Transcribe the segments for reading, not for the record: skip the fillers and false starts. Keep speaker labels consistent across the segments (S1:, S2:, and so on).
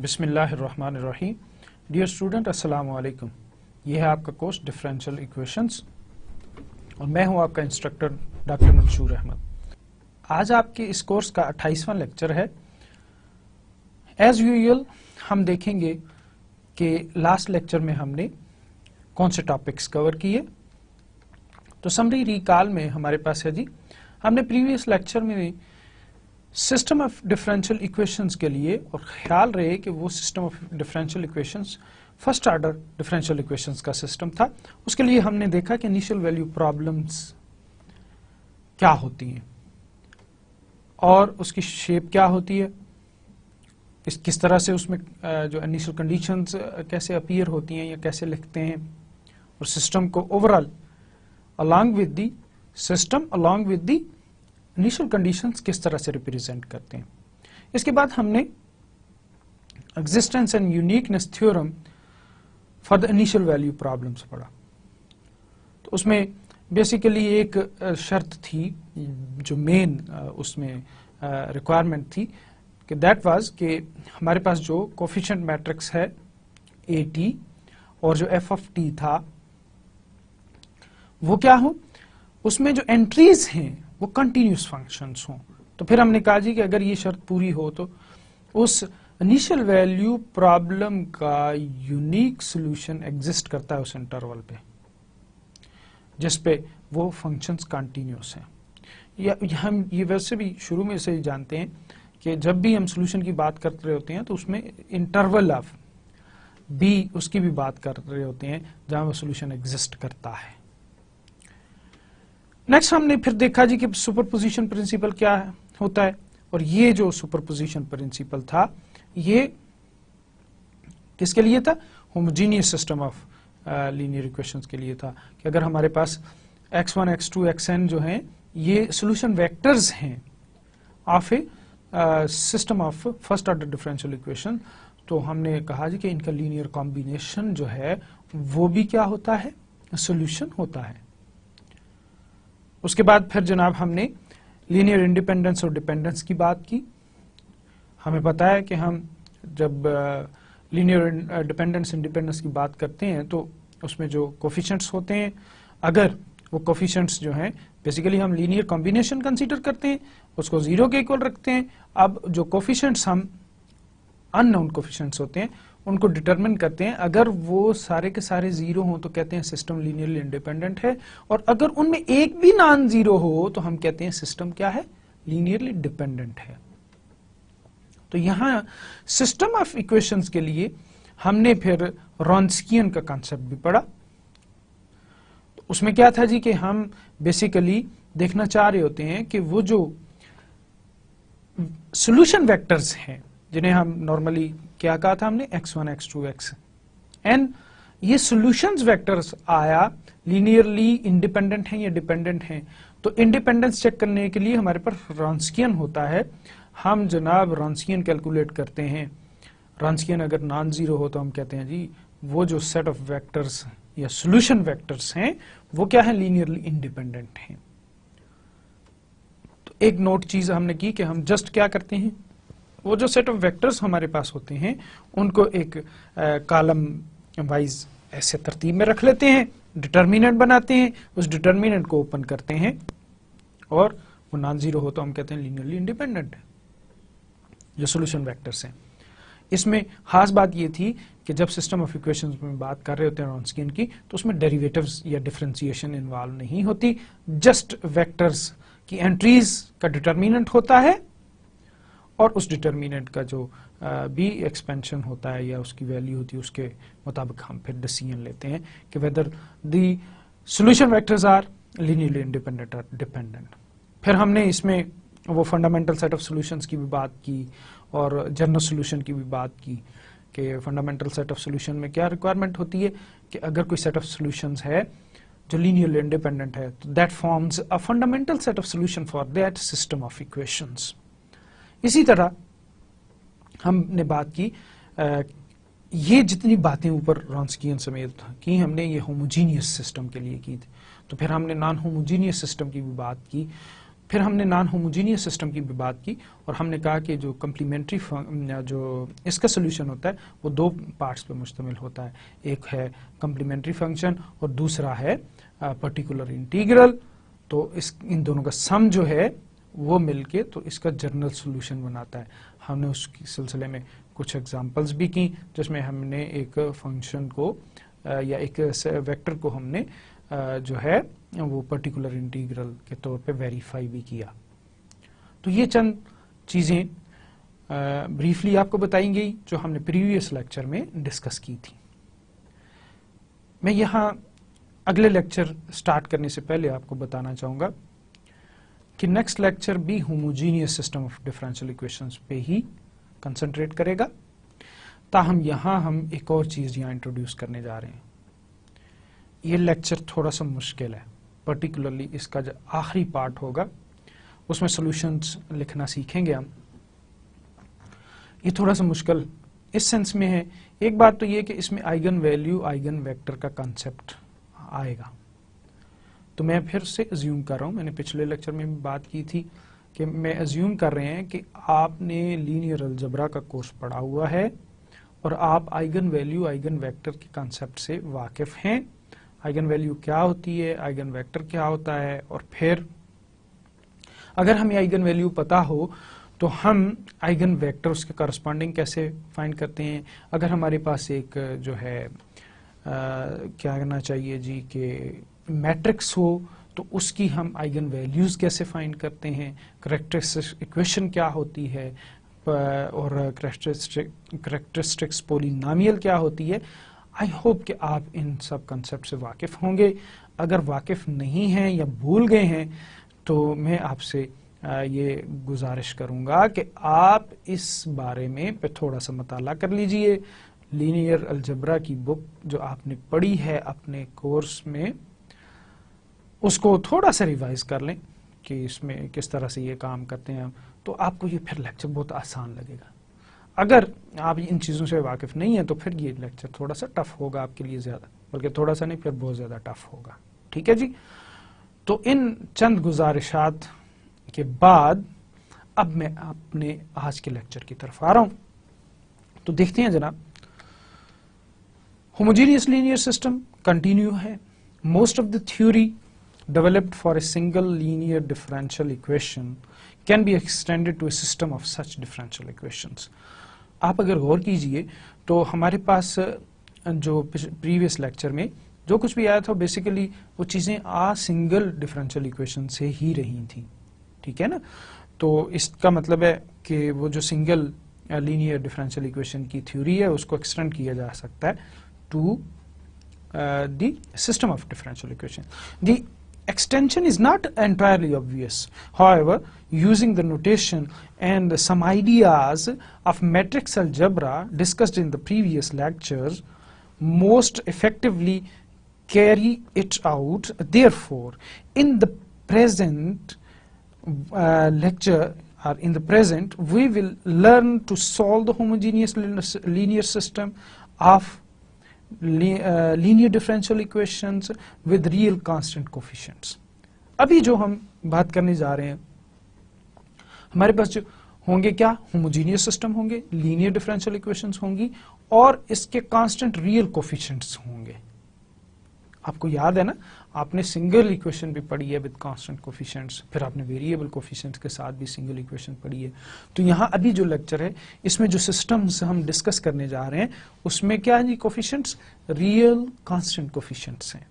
S1: बिस्मिल्लाहिर्रहमानिर्रहीम। Dear student, अस्सलाम वालेकुम। ये है आपका कोर्स डिफरेंशियल इक्वेशंस और मैं हूं आपका इंस्ट्रक्टर डॉक्टर मंशूर अहमद। आज आपके इस कोर्स का 28वां लेक्चर है। एज यूजुअल हम देखेंगे कि लास्ट लेक्चर में हमने कौन से टॉपिक्स कवर किए। तो समरी रिकॉल में हमारे पास है जी, हमने प्रीवियस लेक्चर में सिस्टम ऑफ डिफरेंशियल इक्वेशंस के लिए, और ख्याल रहे कि वो system of differential equations first order differential equations का सिस्टम था। उसके लिए हमने देखा कि इनिशियल वैल्यू प्रॉब्लम्स क्या होती हैं और उसकी शेप क्या होती है, किस तरह से उसमें जो इनिशियल कंडीशंस कैसे अपीयर होती हैं या कैसे लिखते हैं, और सिस्टम को overall along with the system along with the initial conditions किस तरह से रिप्रेजेंट करते हैं। इसके बाद हमने existence and uniqueness theorem for the initial value problems पढ़ा। तो उसमें बेसिकली एक शर्त थी जो मेन उसमें रिक्वायरमेंट थी कि दैट वाज कि हमारे पास जो कोफिशिएंट मैट्रिक्स है AT और जो f ऑफ t था वो क्या हो, उसमें जो एंट्रीज हैं वो कंटिन्यूस फंक्शंस हों। तो फिर हमने कहा जी कि अगर ये शर्त पूरी हो तो उस इनिशियल वैल्यू प्रॉब्लम का यूनिक सॉल्यूशन एग्जिस्ट करता है उस इंटरवल पे जिस पे वो फंक्शंस कंटिन्यूस हैं। या हम ये वैसे भी शुरू में से ही जानते हैं कि जब भी हम सॉल्यूशन की बात कर रहे होते हैं तो उसमें इंटरवल ऑफ b उसकी भी बात कर रहे होते हैं जहां वो सॉल्यूशन एग्जिस्ट करता है। नेक्स्ट हमने फिर देखा जी कि सुपरपोजिशन प्रिंसिपल क्या होता है, और ये जो सुपरपोजिशन प्रिंसिपल था ये किसके लिए था, homogeneous system of linear equations के लिए था कि अगर हमारे पास x1 x2 xn जो हैं ये सॉल्यूशन वेक्टर्स हैं of A system of first order differential equation, तो हमने कहा जी कि इनका लीनियर कॉम्बिनेशन जो है वो भी क्या होता है, सॉल्यूशन होता है। उसके बाद फिर जनाब हमने लीनियर इंडिपेंडेंस और डिपेंडेंस की बात की। हमें पता है कि हम जब लीनियर डिपेंडेंस इंडिपेंडेंस की बात करते हैं तो उसमें जो कोफिशिएंट्स होते हैं, अगर वो कोफिशिएंट्स जो हैं बेसिकली हम लीनियर कॉम्बिनेशन कंसीडर करते हैं, उसको 0 के इक्वल रखते हैं। अब जो कोफिशिएंट्स हम अननोन कोफिशिएंट्स होते हैं उनको डिटरमिन करते हैं, अगर वो सारे के सारे 0 हों तो कहते हैं सिस्टम लीनियरली इंडिपेंडेंट है, और अगर उनमें एक भी नॉन 0 हो तो हम कहते हैं सिस्टम क्या है, लीनियरली डिपेंडेंट है। तो यहां सिस्टम ऑफ इक्वेशंस के लिए हमने फिर रॉन्स्कियन का कॉन्सेप्ट भी पढ़ा। तो उसमें क्या था जी कि हम बेसिकली देखना चाह रहे होते हैं कि वो जो सॉल्यूशन वेक्टर्स हैं जिन्हें हम नॉर्मली क्या कहा था हमने, x1 x2 xn, ये सॉल्यूशंस वेक्टर्स आया लीनियरली इंडिपेंडेंट हैं या डिपेंडेंट हैं। तो इंडिपेंडेंस चेक करने के लिए हमारे पास रॉन्स्कियन होता है। हम जनाब रॉन्स्कियन कैलकुलेट करते हैं। रॉन्स्कियन अगर नॉन 0 हो तो हम कहते हैं जी वो जो सेट ऑफ वेक्टर्स या सॉल्यूशन वेक्टर्स हैं वो क्या है, लीनियरली इंडिपेंडेंट हैं। तो एक नोट चीज हमने की कि हम जस्ट क्या करते हैं, वो जो सेट ऑफ वेक्टर्स हमारे पास होते हैं उनको एक कॉलम वाइज ऐसे तरतीब में रख लेते हैं, डिटर्मिनेंट बनाते हैं, उस डिटर्मिनेंट को ओपन करते हैं और वो नॉन 0 हो तो हम कहते हैं लीनियरली इंडिपेंडेंट है जो सॉल्यूशन वेक्टर्स हैं। इसमें खास बात ये थी कि जब सिस्टम ऑफ इक्वेशंस में बात कर रहे होते हैं रॉन्स्कियन की तो उसमें डेरिवेटिव्स या डिफरेंशिएशन इन्वॉल्व नहीं होती, जस्ट वेक्टर्स की एंट्रीज का डिटर्मिनेंट होता है और उस डिटर्मिनेंट का जो बी एक्सपेंशन होता है या उसकी वैल्यू होती है उसके मुताबिक हम फिर डिसीजन लेते हैं कि whether the solution vectors are linearly independent और डिपेंडेंट। फिर हमने इसमें वो फंडामेंटल सेट ऑफ सॉल्यूशंस की भी बात की और जनरल सॉल्यूशन की भी बात की कि फंडामेंटल सेट ऑफ सॉल्यूशन में क्या रिक्वायरमेंट होती है कि अगर कोई सेट ऑफ सॉल्यूशंस है जो लीनियरली इंडिपेंडेंट है तो that forms a fundamental set of solution for that system of equations. इसी तरह हमने बात की ये जितनी बातें ऊपर रॉन्स्कियन समेत की हमने ये होमोजीनियस सिस्टम के लिए की थी। तो फिर हमने नॉन होमोजीनियस सिस्टम की भी बात की। फिर हमने नॉन होमोजीनियस सिस्टम की भी बात की और हमने कहा कि जो कम्प्लीमेंट्री जो इसका सोल्यूशन होता है वो दो पार्ट्स पे मुश्तमिल होता है, एक है कम्प्लीमेंट्री फंक्शन और दूसरा है पर्टिकुलर इंटीग्रल। तो इन दोनों का सम जो है वो मिलके तो इसका जनरल सोल्यूशन बनाता है। हमने उसके सिलसिले में कुछ एग्जांपल्स भी की जिसमें हमने एक फंक्शन को या एक वेक्टर को हमने जो है वो पर्टिकुलर इंटीग्रल के तौर पे वेरीफाई भी किया। तो ये चंद चीजें ब्रीफली आपको बताई गई जो हमने प्रीवियस लेक्चर में डिस्कस की थी। मैं यहाँ अगले लेक्चर स्टार्ट करने से पहले आपको बताना चाहूंगा कि नेक्स्ट लेक्चर भी homogeneous system of differential equations पे ही कंसंट्रेट करेगा। ताहम यहाँ हम एक और चीज यहाँ इंट्रोड्यूस करने जा रहे हैं। ये लेक्चर थोड़ा सा मुश्किल है, पर्टिकुलरली इसका जो आखिरी पार्ट होगा उसमें सॉल्यूशंस लिखना सीखेंगे हम। ये थोड़ा सा मुश्किल इस सेंस में है, एक बात तो ये कि इसमें आइगन वैल्यू आइगन वेक्टर का कंसेप्ट आएगा। तो मैं फिर से अज्यूम कर रहा हूँ, मैंने पिछले लेक्चर में भी बात की थी कि मैं अज्यूम कर रहे हैं कि आपने लीनियर अलजेब्रा का कोर्स पढ़ा हुआ है और आप आइगन वैल्यू आइगन वेक्टर के कंसेप्ट से वाकिफ हैं। आइगन वैल्यू क्या होती है, आइगन वेक्टर क्या होता है, और फिर अगर हमें आइगन वैल्यू पता हो तो हम आइगन वेक्टर उसके करस्पॉन्डिंग कैसे फाइंड करते हैं। अगर हमारे पास एक जो है क्या करना चाहिए जी कि मैट्रिक्स हो तो उसकी हम आइगन वैल्यूज कैसे फाइंड करते हैं, कैरेक्टरिस्टिक इक्वेशन क्या होती है और कैरेक्टरिस्टिक्स पॉलिनोमियल क्या होती है। आई होप कि आप इन सब कंसेप्ट से वाकिफ होंगे। अगर वाकिफ नहीं हैं या भूल गए हैं तो मैं आपसे ये गुजारिश करूंगा कि आप इस बारे में पे थोड़ा सा मताला कर लीजिए। लीनियर अलजेब्रा की बुक जो आपने पढ़ी है अपने कोर्स में उसको थोड़ा सा रिवाइज कर लें कि इसमें किस तरह से ये काम करते हैं, तो आपको ये फिर लेक्चर बहुत आसान लगेगा। अगर आप इन चीज़ों से वाकिफ नहीं है तो फिर ये लेक्चर थोड़ा सा टफ होगा आपके लिए, ज़्यादा बल्कि थोड़ा सा नहीं, फिर बहुत ज़्यादा टफ होगा। ठीक है जी। तो इन चंद गुजारिशात के बाद अब मैं अपने आज के लेक्चर की तरफ आ रहा हूं। तो देखते हैं जनाब, होमोजीनियस लीनियर सिस्टम कंटिन्यू है। Most of the theory developed for a single linear differential equation can be extended to a system of such differential equations। आप अगर गौर कीजिए तो हमारे पास जो प्रीवियस लेक्चर में जो कुछ भी आया था बेसिकली वो चीज़ें सिंगल डिफरेंशियल इक्वेशन से ही रही थी। ठीक है ना। तो इसका मतलब है कि वो जो सिंगल लीनियर डिफरेंशियल इक्वेशन की थ्योरी है उसको एक्सटेंड किया जा सकता है to the system of differential equation. The extension is not entirely obvious. However, using the notation and some ideas of matrix algebra discussed in the previous lectures, most effectively carry it out. Therefore, in the present lecture or in the present, we will learn to solve the homogeneous linear system of linear differential equations with real constant coefficients। अभी जो हम बात करने जा रहे हैं हमारे पास जो होंगे क्या, होमोजीनियस सिस्टम होंगे, लीनियर डिफरेंशियल इक्वेशंस होंगी और इसके कांस्टेंट रियल कोफिशिएंट्स होंगे। आपको याद है ना, आपने सिंगल इक्वेशन भी पढ़ी है विद कांस्टेंट कोफिशिएंट्स, फिर आपने वेरिएबल कोफिशिएंट्स के साथ भी सिंगल इक्वेशन पढ़ी है। तो यहाँ अभी जो लेक्चर है इसमें जो सिस्टम्स हम डिस्कस करने जा रहे हैं उसमें क्या है जी, कोफिशिएंट्स रियल कांस्टेंट कोफिशिएंट्स हैं।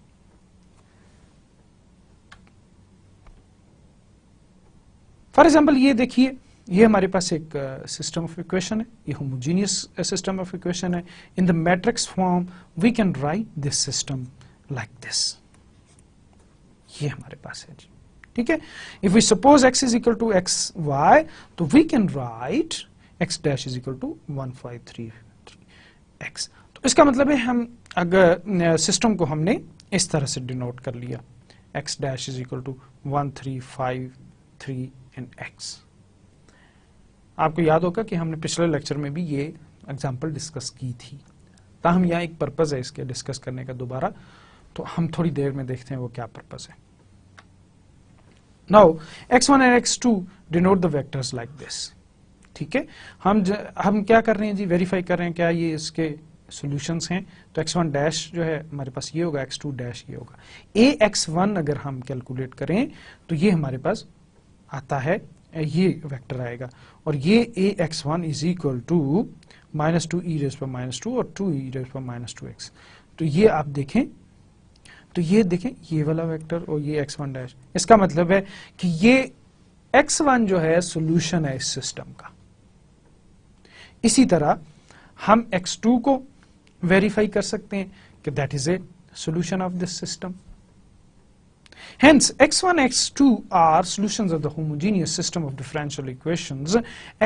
S1: फॉर एग्जाम्पल ये देखिए, ये हमारे पास एक सिस्टम ऑफ इक्वेशन है, ये होमोजीनियस सिस्टम ऑफ इक्वेशन है। In the matrix form we can write this system like this. ये हमारे पास है जी। ठीक है। If we suppose x is equal to x y तो we can write x dash is equal to 1533x। तो इसका मतलब है हम अगर सिस्टम को हमने इस तरह से डिनोट कर लिया, x dash is equal to 1353 and x। आपको याद होगा कि हमने पिछले लेक्चर में भी ये एग्जांपल डिस्कस की थी। ताहम यहाँ एक पर्पज है इसके डिस्कस करने का दोबारा, तो हम थोड़ी देर में देखते हैं वो क्या पर्पज है। Now x1 and x2 denote the vectors like this. ठीक है, हम क्या कर रहे हैं जी, वेरीफाई कर रहे हैं क्या ये इसके सॉल्यूशंस हैं। तो x1 डैश जो है हमारे पास ये होगा, x2 डैश ये होगा। ax1 अगर हम कैलकुलेट करें तो ये हमारे पास आता है, ये वेक्टर आएगा, और ये ax1 is equal to -2 e raise पर -2 और 2 e रेज़ पर -2x। तो ये आप देखें, तो ये देखें ये वाला वेक्टर और ये x1 डैश, इसका मतलब है कि ये x1 जो है सॉल्यूशन है इस सिस्टम का। इसी तरह हम x2 को वेरीफाई कर सकते हैं कि that is a solution of this system. Hence, x1, x2 are solutions of the homogeneous system of differential equations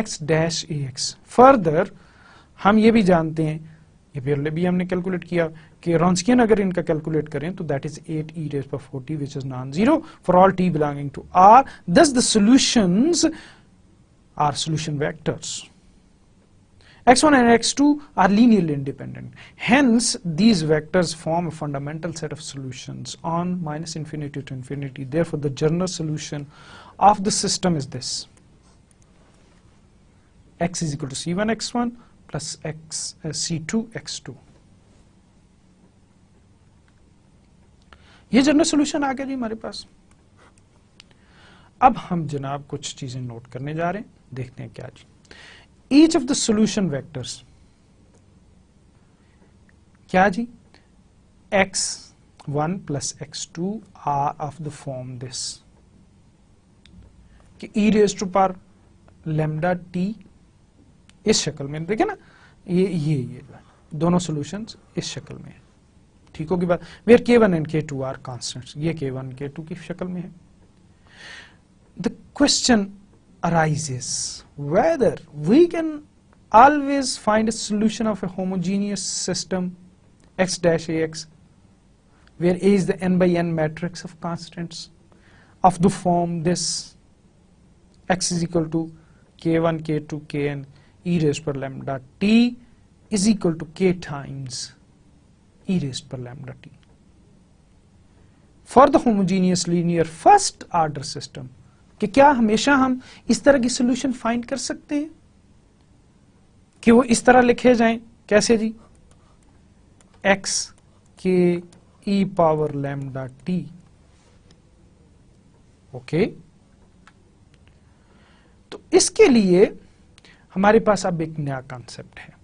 S1: x dash ax. Further, हम ये भी जानते हैं, ये पहले भी हमने कैलकुलेट किया कि Wronskian अगर इनका कैलकुलेट करें तो that is 8 e raised by 40 which is non-zero for all t belonging to R. Thus, the solutions are solution vectors. x1 and x2 are linearly independent. Hence, these vectors form a fundamental set of solutions on -infinity to infinity. Therefore, the general solution of the system is this: x is equal to c1 x1 plus c2 x2. ये general solution आ गया जी हमारे पास। अब हम जनाब कुछ चीजें note करने जा रहे हैं, देखते हैं क्या जी। Each of the solution vectors, क्या जी, x1 plus x2 are of the form this, कि e raised to power lambda t इस शक्ल में, देखे ना, ये दोनों सॉल्यूशंस इस शक्ल में है। ठीक होगी बात, where k1 and k2 are constants, ये k1 k2 की शक्ल में है। The question arises whether we can always find a solution of a homogeneous system x dash ax where A is the n by n matrix of constants of the form this: x is equal to k1 k2 kn e raised per lambda t is equal to k times e raised per lambda t. For the homogeneous linear first order system, कि क्या हमेशा हम इस तरह की solution find कर सकते हैं कि वो इस तरह लिखे जाएं, कैसे जी, x के e power lambda t। Okay, तो इसके लिए हमारे पास अब एक नया कॉन्सेप्ट है।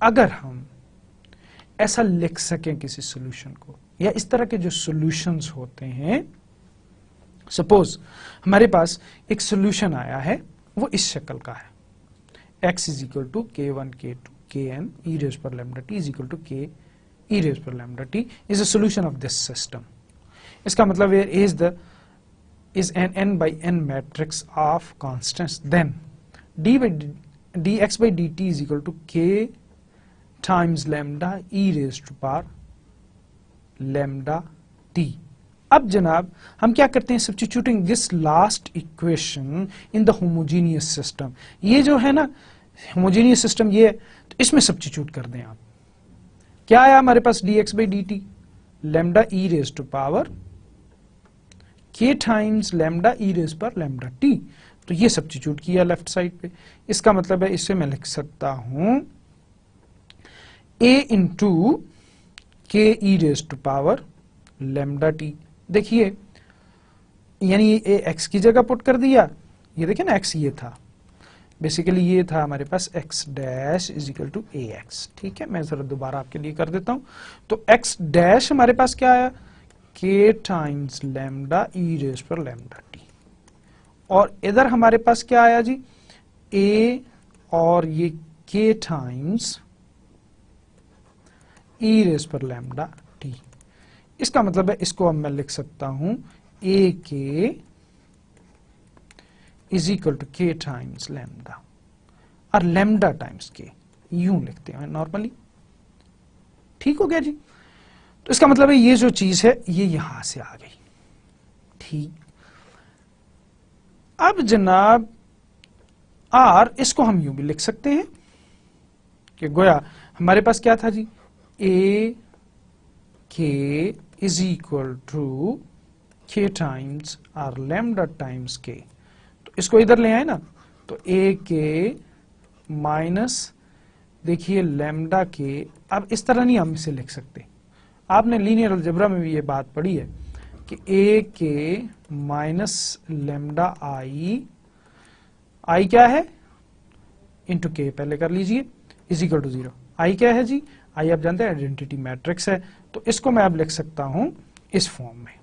S1: अगर हम ऐसा लिख सकें किसी सॉल्यूशन को, या इस तरह के जो सॉल्यूशंस होते हैं, सपोज हमारे पास एक सॉल्यूशन आया है, वो इस शक्ल का है, x is equal to k1 k2 kn e raised per lambda t is equal to k e raised per lambda t is a solution of this system. इसका मतलब where A is an n by n matrix of constants, then dx by dt is equal to k times lambda e raised to power lambda t. अब जनाब हम क्या करते हैं, substituting this last equation in the homogeneous system. ये जो है ना होमोजेनियस सिस्टम, ये तो इसमें सब्स्टिट्यूट कर दें आप। क्या आया हमारे पास, dx by dt lambda e raised to power k times lambda e raised पर lambda t। तो ये सब्स्टिट्यूट किया लेफ्ट साइड पे। इसका मतलब है इससे मैं लिख सकता हूं a into k e raised to power lambda t। देखिए, यानी ये x की जगह पुट कर दिया, ये देखिए ना x ये था, बेसिकली ये था हमारे पास x dash is equal to ax। ठीक है, मैं जरा दोबारा आपके लिए कर देता हूं। तो x डैश हमारे पास क्या आया, k times lambda e raise पर लैम्डा t, और इधर हमारे पास क्या आया जी, a और ये k टाइम्स e रेज पर लैम्डा t। इसका मतलब है इसको अब मैं लिख सकता हूं a के is equal to k times lambda, और लैम्डा टाइम्स k, यूं लिखते हैं नॉर्मली। ठीक हो गया जी। तो इसका मतलब है ये जो चीज है ये यहां से आ गई। ठीक, अब जनाब r इसको हम यूं भी लिख सकते हैं कि गोया हमारे पास क्या था जी, a k is equal to k times are lambda times k, तो इसको इधर ले आए ना, तो a k माइनस देखिए लैम्डा के। अब इस तरह नहीं हम इसे लिख सकते, आपने लीनियर अलजेब्रा में भी ये बात पढ़ी है कि a के माइनस लैम्डा आई क्या है इंटू के, पहले कर लीजिए, इज इक्वल टू 0। आई क्या है जी, आई आप जानते हैं आइडेंटिटी मैट्रिक्स है, तो इसको मैं अब लिख सकता हूं इस फॉर्म में।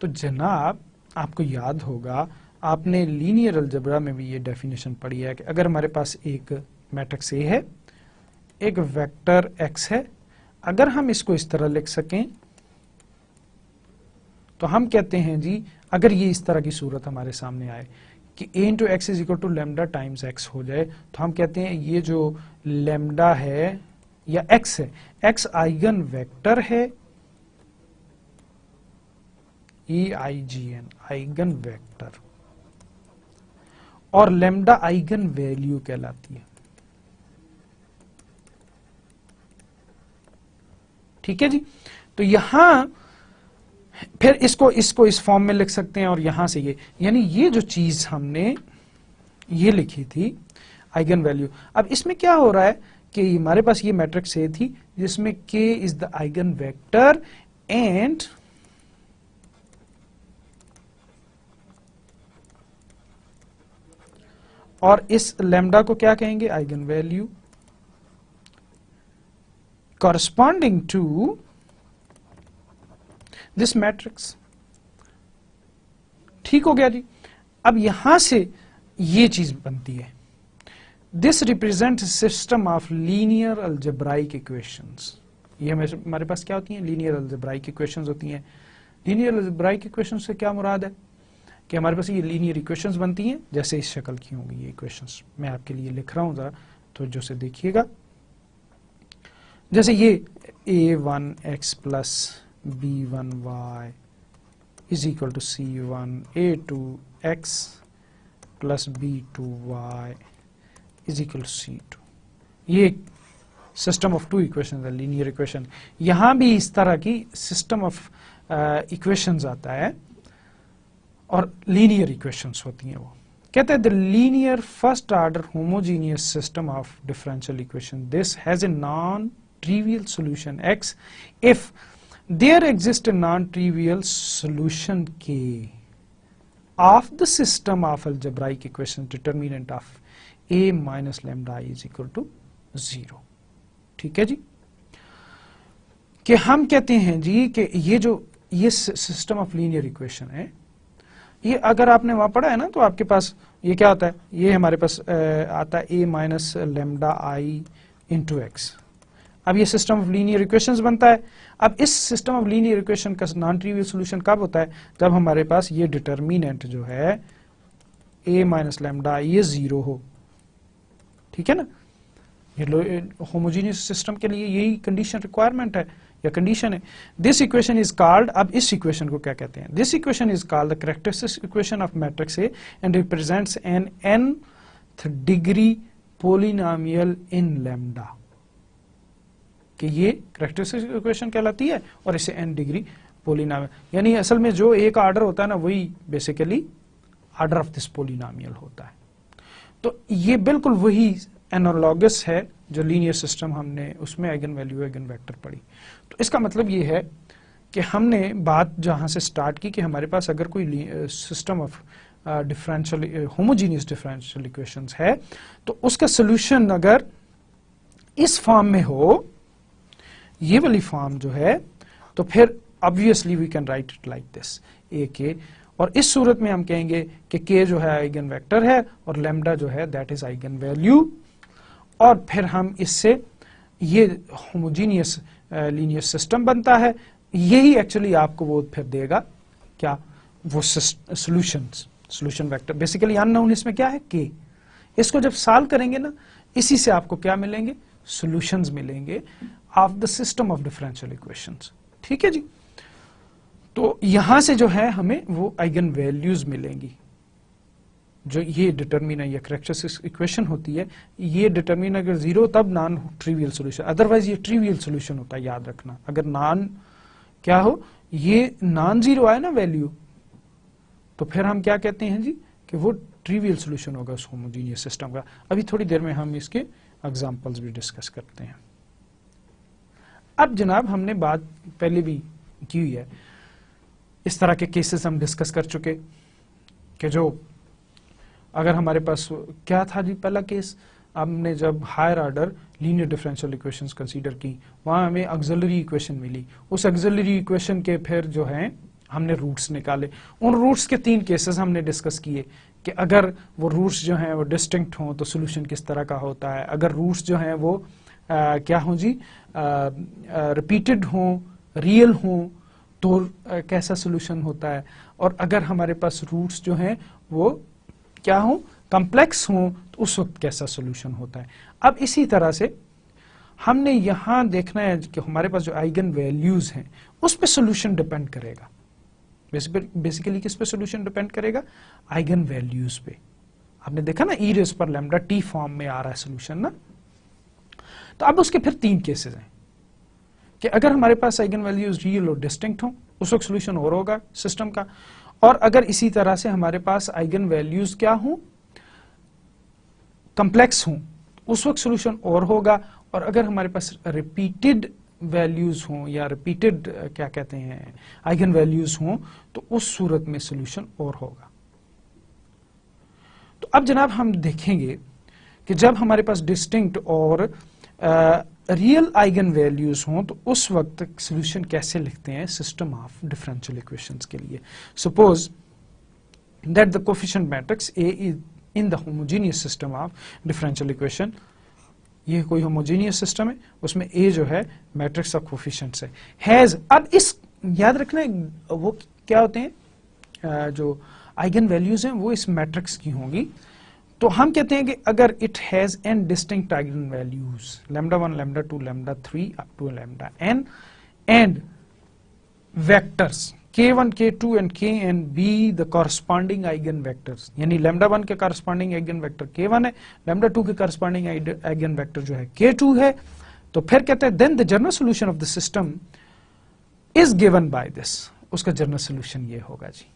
S1: तो जनाब आपको याद होगा, आपने लीनियर अलजेब्रा में भी ये डेफिनेशन पढ़ी है कि अगर हमारे पास एक मैट्रिक्स ए है, एक वेक्टर एक्स है, अगर हम इसको इस तरह लिख सकें तो हम कहते हैं जी, अगर ये इस तरह की सूरत हमारे सामने आए कि a into x is equal to lambda times x हो जाए, तो हम कहते हैं ये जो लैम्डा है या एक्स है, एक्स आइगन वेक्टर है, EIGN आइगन वेक्टर, और लैम्डा आइगन वैल्यू कहलाती है। ठीक है जी, तो यहां फिर इसको इस फॉर्म में लिख सकते हैं, और यहां से ये, यानी ये जो चीज हमने ये लिखी थी आइगन वैल्यू। अब इसमें क्या हो रहा है कि हमारे पास ये मैट्रिक्स ए थी जिसमें k is the eigen vector and और इस लैम्डा को क्या कहेंगे, eigen value corresponding to this matrix। ठीक हो गया जी। अब यहां से ये चीज बनती है, this represent system of linear algebraic equations. ये हमारे पास क्या होती हैं, लीनियर अलजेब्राइक इक्वेशंस होती हैं। लीनियर अलजेब्राइक इक्वेशंस से क्या मुराद है कि हमारे पास ये लीनियर इक्वेशंस बनती हैं, जैसे इस शक्ल की होंगी ये इक्वेशंस। मैं आपके लिए लिख रहा हूं, जरा तो जो से देखिएगा, जैसे ये a1x plus b1y is equal to c1 a2x plus b2y is equal to c2। ये सिस्टम ऑफ टू इक्वेशन है, लीनियर इक्वेशन। यहां भी इस तरह की सिस्टम ऑफ इक्वेशंस आता है और लीनियर इक्वेशंस होती हैं। वो कहते हैं the linear first order homogeneous system of differential equation, this has a non trivial solution x if there exists a non-trivial solution k of the system of algebraic equations determinant of a minus lambda I is equal to 0। ठीक है जी, कि हम कहते हैं जी कि ये system of linear equation है, ये अगर आपने वहां पढ़ा है ना, तो आपके पास ये क्या होता है, ये हमारे पास आता है a minus lambda I into x. अब ये सिस्टम ऑफ लीनियर इक्वेशंस बनता है। अब इस सिस्टम ऑफ लीनियर इक्वेशन का नॉन ट्रिवियल सॉल्यूशन कब होता है, जब हमारे पास ये डिटर्मिनेंट जो है a माइनस लैम्डा ये 0 हो। ठीक है ना, ये होमोजीनियस सिस्टम के लिए यही कंडीशन रिक्वायरमेंट है या कंडीशन है। दिस इक्वेशन इज कॉल्ड, अब इस इक्वेशन को क्या कहते हैं, this equation is called the characteristic equation of matrix A and represents an nth degree polynomial in lambda. कि ये कैरेक्टरिस्टिक इक्वेशन कहलाती है और इसे n डिग्री पोलिनोमियल, यानी असल में जो एक ऑर्डर होता है ना, वही basically order of this polynomial होता है। तो ये बिल्कुल वही एनालॉगस है जो लीनियर सिस्टम हमने उसमें आइगन वैल्यू आइगन वेक्टर पढ़ी। तो इसका मतलब ये है कि हमने बात जहां से स्टार्ट की कि हमारे पास अगर कोई system of differential homogeneous differential equations है, तो उसका सोल्यूशन अगर इस फॉर्म में हो, ये वाली फॉर्म जो है, तो फिर obviously we can write it like this ए के, और इस सूरत में हम कहेंगे कि के जो है आइगन वेक्टर है और लैम्डा जो है दैट इज आइगन वैल्यू, और फिर हम इससे ये होमोजीनियस लीनियर सिस्टम बनता है। यही एक्चुअली आपको वो फिर देगा क्या, वो सॉल्यूशन वेक्टर। बेसिकली अननोन इसमें क्या है, के। इसको जब सॉल्व करेंगे ना, इसी से आपको क्या मिलेंगे, सॉल्यूशंस मिलेंगे of the system of differential equations. ठीक है जी, तो यहां से जो है हमें वो आइगन वैल्यूज मिलेंगी। जो ये डिटरमिनर या कैरेक्टरिस्टिक इक्वेशन होती है, ये डिटरमिनर अगर जीरो तब नॉन ट्रिवियल सॉल्यूशन, अदरवाइज ये ट्रिवियल सॉल्यूशन होता है, याद रखना। अगर नॉन क्या हो, ये नॉन जीरो आए ना वैल्यू, तो फिर हम क्या कहते हैं जी कि वो ट्रिवियल सॉल्यूशन होगा उस होमोजेनियस सिस्टम का। अभी थोड़ी देर में हम इसके एग्जांपल्स भी डिस्कस करते हैं। अब जनाब हमने बात पहले भी की हुई है, इस तरह के केसेस हम डिस्कस कर चुके कि जो अगर हमारे पास क्या था जी पहला केस, हमने जब higher order linear differential equations consider की, वहां हमें ऑक्सिलरी इक्वेशन मिली, उस ऑक्सिलरी इक्वेशन के फिर जो है हमने रूट्स निकाले। उन रूट्स के 3 केसेस हमने डिस्कस किए कि अगर वो रूट्स जो हैं वो डिस्टिंक्ट हों तो सोल्यूशन किस तरह का होता है, अगर रूट्स जो हैं वो क्या हों जी रिपीटेड हों, रियल हों तो कैसा सोल्यूशन होता है, और अगर हमारे पास रूट्स जो हैं वो क्या हों कॉम्प्लेक्स हों तो उस वक्त कैसा सोल्यूशन होता है। अब इसी तरह से हमने यहां देखना है कि हमारे पास जो आइगन वैल्यूज हैं उस पर सोल्यूशन डिपेंड करेगा। बेसिकली किस पे सोल्यूशन डिपेंड करेगा, आइगन वैल्यूज पे। आपने देखा ना ई रेज़ पर लैम्डा टी फॉर्म में आ रहा है सोल्यूशन ना। तो अब उसके फिर 3 केसेस हैं कि अगर हमारे पास आइगन वैल्यूज रियल और डिस्टिंक्ट हो उस वक्त सोल्यूशन और होगा सिस्टम का, और अगर इसी तरह से हमारे पास आइगन वैल्यूज क्या हो कॉम्प्लेक्स हो उस वक्त सोल्यूशन और होगा, और अगर हमारे पास रिपीटेड वैल्यूज हों या रिपीटेड क्या कहते हैं आइगन वैल्यूज हों तो उस सूरत में सोल्यूशन और होगा। तो अब जनाब हम देखेंगे कि जब हमारे पास डिस्टिंक्ट और रियल आइगन वैल्यूज हों तो उस वक्त सोल्यूशन कैसे लिखते हैं सिस्टम ऑफ डिफरेंशियल इक्वेशंस के लिए। Suppose that the coefficient matrix A is in the homogeneous system of differential equation, ये कोई होमोजेनियस सिस्टम है उसमें ए जो है मैट्रिक्स ऑफ कोफिशिएंट्स है, हैज, अब इस याद रखना वो क्या होते हैं जो आइगन वैल्यूज हैं वो इस मैट्रिक्स की होंगी। तो हम कहते हैं कि अगर it has n distinct eigen values lambda 1 lambda 2 lambda 3 up to lambda n and vectors k1 k2 and kn be the corresponding eigen vectors, यानी लैम्डा 1 के कॉरस्पॉन्डिंग आइगन वेक्टर k1 है, लैम्डा 2 के कॉरस्पॉन्डिंग आइगन वेक्टर जो है k2 है। तो फिर कहते हैं then the general solution of the system is given by this, उसका जनरल सॉल्यूशन ये होगा जी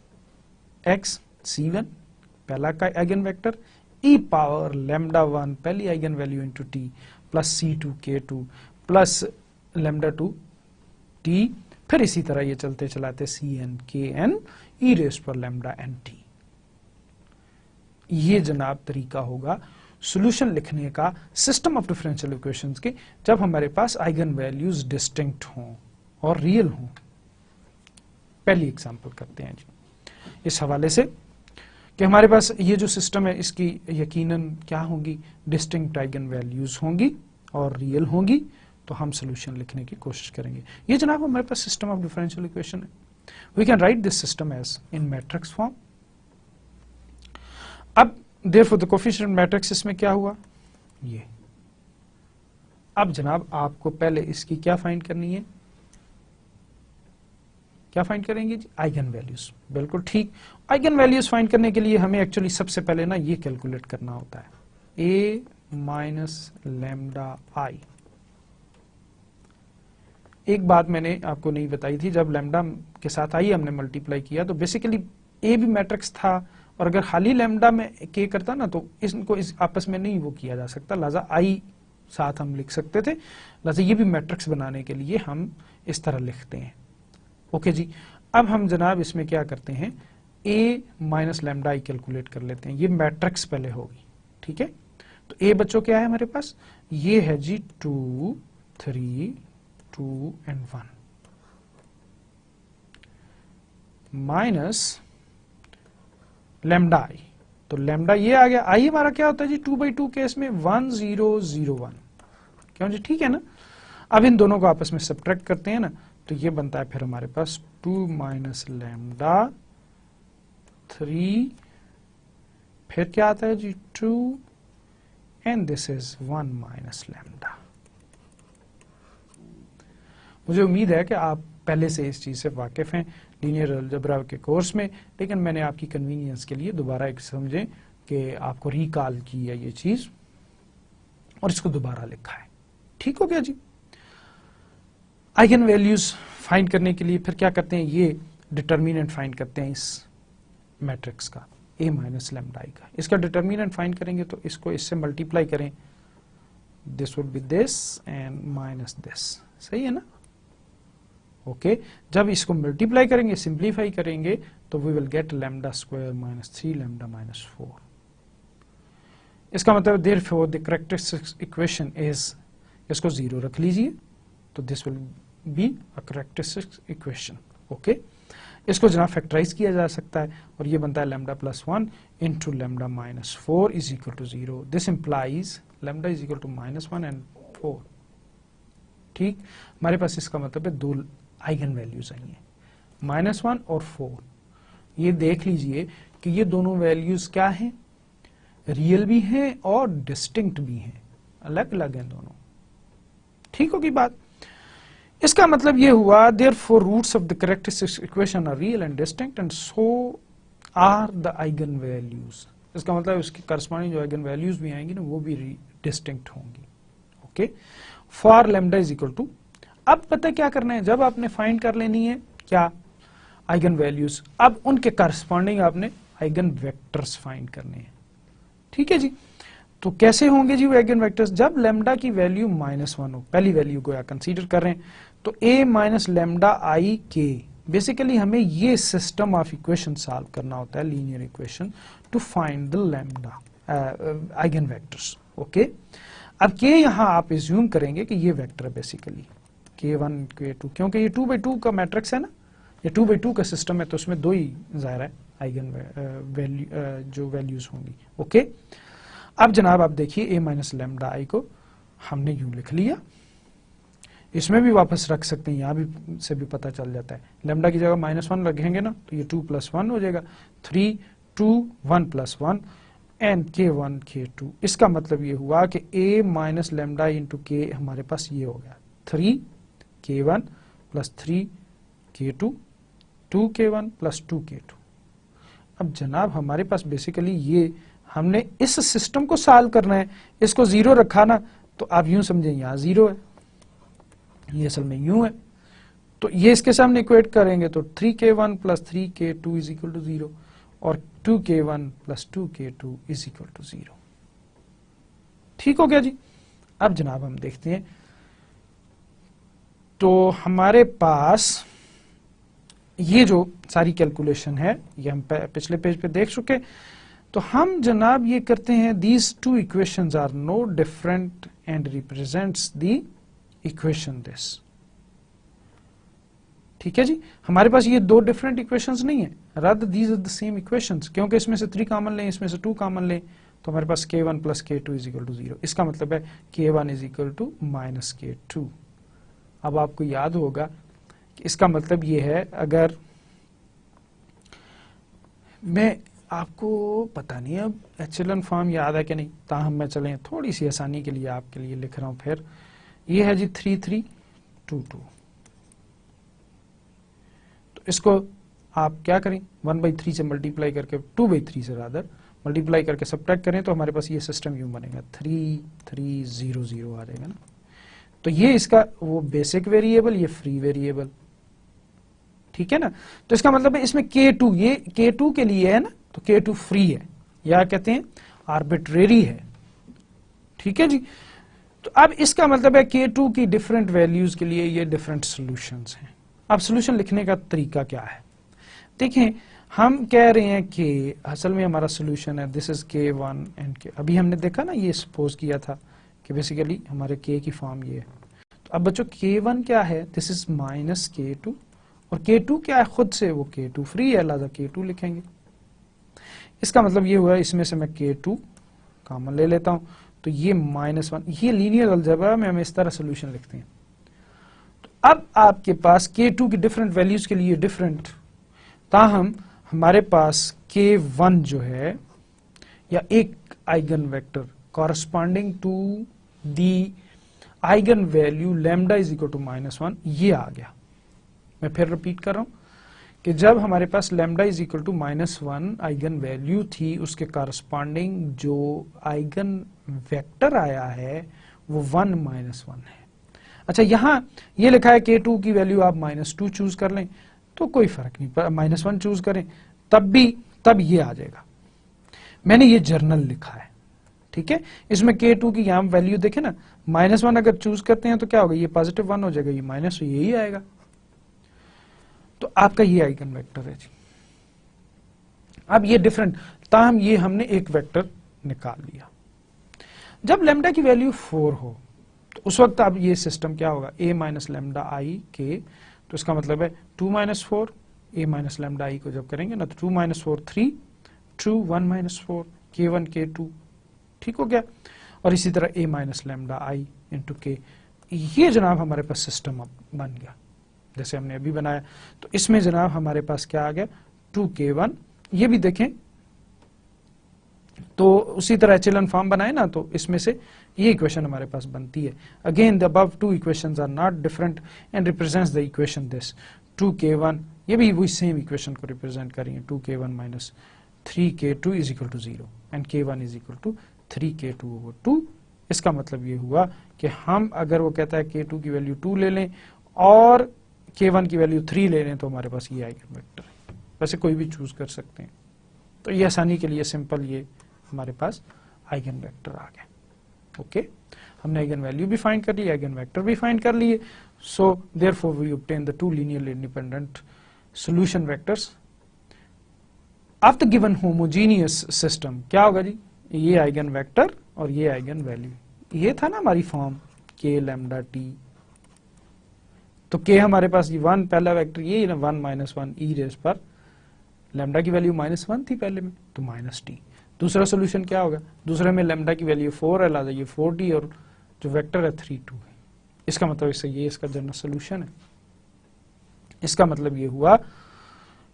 S1: x c1 पहला का eigen vector e power lambda 1 पहली eigen value into t plus c2 k2 plus lambda 2 t, फिर इसी तरह ये चलते चलाते cn kn e रेज़ पर लैम्डा nt। ये जनाब तरीका होगा सॉल्यूशन लिखने का सिस्टम ऑफ डिफरेंशियल इक्वेशंस के जब हमारे पास आइगन वैल्यूज डिस्टिंक्ट हों और रियल हों। पहली एग्जांपल करते हैं जी इस हवाले से कि हमारे पास ये जो सिस्टम है इसकी यकीनन क्या होंगी डिस्टिंक्ट आइगन वैल्यूज होंगी और रियल होंगी, तो हम सोल्यूशन लिखने की कोशिश करेंगे। ये जनाब हमारे पास सिस्टम ऑफ डिफरेंशियल इक्वेशन है। We can write this system as in matrix form. अब देयरफॉर द कोफिशिएंट मैट्रिक्स इसमें क्या हुआ ये। अब जनाब आपको पहले इसकी क्या फाइंड करनी है, क्या फाइंड करेंगे जी आइगन वैल्यूज। बिल्कुल ठीक, आइगन वैल्यूज फाइंड करने के लिए हमें एक्चुअली सबसे पहले ना ये कैलकुलेट करना होता है a माइनस लैम्डा आई। एक बात मैंने आपको नहीं बताई थी, जब लैम्डा के साथ आई हमने मल्टीप्लाई किया तो बेसिकली ए भी मैट्रिक्स था, और अगर खाली लैम्डा में के करता ना तो इनको इस आपस में नहीं वो किया जा सकता, लिहाजा आई साथ हम लिख सकते थे, लिहाजा ये भी मैट्रिक्स बनाने के लिए हम इस तरह लिखते हैं। ओके जी, अब हम जनाब इसमें क्या करते हैं a minus lambda I calculate कर लेते हैं। ये मैट्रिक्स पहले होगी, ठीक है। तो a बच्चों क्या है हमारे पास, ये है जी 2 3 2 एंड 1 माइनस लैम्डा आई। तो लैम्डा ये आ गया, आई हमारा क्या होता है जी 2/2 केस में 1 0 0 1, क्यों जी ठीक है ना। अब इन दोनों को आपस में सब्ट्रैक्ट करते हैं ना, तो ये बनता है फिर हमारे पास 2 माइनस लैम्डा 3, फिर क्या आता है जी 2 and this is 1 minus lambda. मुझे उम्मीद है कि आप पहले से इस चीज से वाकिफ हैं लीनियर अलजेब्रा के कोर्स में, लेकिन मैंने आपकी कन्वीनियंस के लिए दोबारा एक समझें कि आपको रिकॉल की है ये चीज और इसको दोबारा लिखा है। ठीक हो गया जी। आइगन वैल्यूज फाइंड करने के लिए फिर क्या करते हैं, ये डिटर्मिनेंट फाइंड करते हैं इस मैट्रिक्स का a माइनस लैम्डा आई का। इसका डिटर्मिनेंट फाइंड करेंगे तो इसको इससे मल्टीप्लाई करें, this would be this and minus this, सही है ना। ओके जब इसको मल्टीप्लाई करेंगे, सिंप्लीफाई करेंगे तो we will get lambda square minus 3 lambda minus 4। इसका मतलब therefore the characteristic equation is, इसको 0 रख लीजिए तो this will be a characteristic equation. Okay इसको जनाब फैक्टराइज किया जा सकता है और ये बनता है lambda plus 1 into lambda minus 4 is equal to 0। This implies lambda is equal to minus 1 and 4। ठीक, हमारे पास इसका मतलब है दो आइगन वैल्यूज आई हैं, -1 और 4। ये देख लीजिए कि ये दोनों वैल्यूज क्या हैं, रियल भी हैं और डिस्टिंक्ट भी हैं, अलग अलग हैं दोनों। ठीक होगी बात। इसका मतलब ये हुआ therefore roots of the characteristic equation are real and distinct and so are the eigen values। इसका मतलब उसकी corresponding जो eigen values भी आएंगी ना वो भी distinct होंगी। Okay for lambda is equal to, अब पता क्या करना है, जब आपने फाइंड कर लेनी है क्या आइगन वैल्यूज, अब उनके करस्पॉन्डिंग आपने आइगन वेक्टर्स फाइंड करने हैं। ठीक है जी। तो कैसे होंगे जी वो आइगन वेक्टर्स, जब लैम्डा की वैल्यू -1 हो, पहली वैल्यू को कंसीडर कर रहे हैं तो a माइनस लैम्डा आई के, बेसिकली हमें ये सिस्टम ऑफ इक्वेशन सॉल्व करना होता है, linear equation, to find the lambda eigen vectors. Okay अब k यहां आप एज्यूम करेंगे कि ये वेक्टर है बेसिकली k1 k2, क्योंकि ये 2x2 का मैट्रिक्स है ना, ये 2x2 का सिस्टम है तो उसमें दो ही जाहिर है आइगन वैल्यू जो वैल्यूज होंगी। ओके अब जनाब आप देखिए a माइनस लैम्डा आई को हमने यूं लिख लिया, इसमें भी वापस रख सकते हैं, यहाँ भी से भी पता चल जाता है, लैम्डा की जगह -1 रखेंगे ना तो ये 2 + 1 हो जाएगा, 3 2 1 + 1 एंड k1 k2। इसका मतलब ये हुआ कि a माइनस लैम्डा इंटू के हमारे पास ये हो गया 3 k1 + 3 k2 2 k1 + 2 k2। अब जनाब हमारे पास बेसिकली ये हमने इस सिस्टम को सॉल्व करना है, इसको 0 रखा ना तो आप यूं समझें यहाँ 0 है, ये असल में यूं है, तो ये इसके सामने इक्वेट करेंगे तो 3k1 + 3k2 is equal to 0 और 2k1 + 2k2 is equal to 0। ठीक हो गया जी। अब जनाब हम देखते हैं, तो हमारे पास ये जो सारी कैलकुलेशन है ये हम पिछले पेज पे देख चुके, तो हम जनाब ये करते हैं, these two equations are no different and represents the equation this. ठीक है जी, हमारे पास ये दो डिफरेंट इक्वेशंस नहीं है, rather these are the same equations, क्योंकि इसमें से 3 कॉमन लें, इसमें से 2 कॉमन लें तो हमारे पास k1 + k2 is equal to 0। इसका मतलब है k1 is equal to -k2। अब आपको याद होगा कि इसका मतलब ये है, अगर मैं आपको पता नहीं अब एचेलन फॉर्म याद है कि नहीं, ताहम मैं चलें थोड़ी सी आसानी के लिए आपके लिए लिख रहा हूं, फिर ये है जी 3 3 2 2। तो इसको आप क्या करें, 1/3 से मल्टीप्लाई करके, 2/3 से रादर मल्टीप्लाई करके सब्ट्रैक्ट करें तो हमारे पास ये सिस्टम यूं बनेगा, 3 3 0 0 आ जाएगा ना। तो ये इसका वो बेसिक वेरिएबल, ये फ्री वेरिएबल, ठीक है ना। तो इसका मतलब है इसमें k2, ये k2 के लिए है ना, तो k2 फ्री है या कहते हैं आर्बिट्रेरी है। ठीक है जी। तो अब इसका मतलब है k2 की डिफरेंट वैल्यूज के लिए ये डिफरेंट सॉल्यूशंस हैं। अब सॉल्यूशन लिखने का तरीका क्या है, देखें हम कह रहे हैं कि असल में हमारा सॉल्यूशन है this is k1 and k। अभी हमने देखा ना, ये सपोज किया था कि बेसिकली हमारे k की फॉर्म ये है। तो अब बच्चों k1 क्या है, दिस इज -k2 और k2 क्या है, खुद से वो k2 फ्री है, लिहाजा k2 लिखेंगे। इसका मतलब ये हुआ इसमें से मैं k2 कॉमन ले लेता हूं तो ये -1, ये लीनियर अलजेब्रा में हम इस तरह सॉल्यूशन लिखते हैं। तो अब आपके पास k2 की डिफरेंट वैल्यूज के लिए डिफरेंट, ताहम हमारे पास k1 जो है या एक eigen vector corresponding to the eigen value lambda is equal to -1, ये आ गया। मैं फिर रिपीट कर रहा हूं कि जब हमारे पास lambda is equal to -1 eigen value थी, उसके कॉरस्पॉन्डिंग जो आइगन वेक्टर आया है वो 1 -1 है। अच्छा, यहां ये लिखा है K2 की वैल्यू आप -2 चूज कर लें तो कोई फर्क नहीं, -1 चूज करें तब ये आ जाएगा। मैंने ये जर्नल लिखा है, ठीक है। इसमें K2 की यहां वैल्यू देखें ना, -1 अगर चूज करते हैं तो क्या होगा, ये +1 हो जाएगा, ये माइनस तो यही आएगा। तो आपका ये आइगन वेक्टर है जी। अब ये डिफरेंट, ताहम ये हमने एक वेक्टर निकाल लिया। जब लैम्डा की वैल्यू 4 हो तो उस वक्त अब ये सिस्टम क्या होगा, a माइनस लैम्डा आई के, तो इसका मतलब है 2 - 4, a माइनस लैम्डा आई को जब करेंगे ना तो 2 - 4 3, 2 1 - 4 K1 K2, ठीक हो गया। और इसी तरह a minus lambda I into के, ये जनाब हमारे पास सिस्टम अब बन गया जैसे हमने अभी बनाया। तो इसमें जनाब हमारे पास क्या आ गया, 2K1, ये भी देखें तो उसी तरह एचेलन फॉर्म बनाए ना, तो इसमें से ये इक्वेशन हमारे पास बनती है। Again the above two equations are not different and represents the equation this 2K1, ये भी वही सेम इक्वेशन को रिप्रेजेंट करेंगे, 2K1 minus 3K2 is equal to 0 and K1 is equal to 3K2/2। इसका मतलब ये हुआ कि हम अगर वो कहता है K2 की वैल्यू 2 ले लें और K1 की वैल्यू 3 ले लें तो हमारे पास ये आइगन वेक्टर है। वैसे कोई भी चूज कर सकते हैं, तो ये आसानी के लिए सिंपल ये हमारे पास आइगन वेक्टर आ गया। ओके, हमने आइगन वैल्यू भी फाइंड कर ली, आइगन वेक्टर भी फाइंड कर लिए। So therefore we obtain the two linearly independent solution vectors of the given homogeneous system. क्या होगा जी, ये आइगन वेक्टर और ये आइगन वैल्यू, ये था ना हमारी फॉर्म K लैम्डा T। तो K हमारे पास ये 1 पहला वेक्टर, ये ना 1 - 1 e रेज़ पर लैम्डा की वैल्यू -1 थी पहले में, तो -t। दूसरा सोल्यूशन क्या होगा, दूसरे में लैम्डा की वैल्यू 4 है, लिहाजा ये 4t और जो वेक्टर है 3 2 है। इसका मतलब इससे ये इसका जनरल सोल्यूशन है। इसका मतलब ये हुआ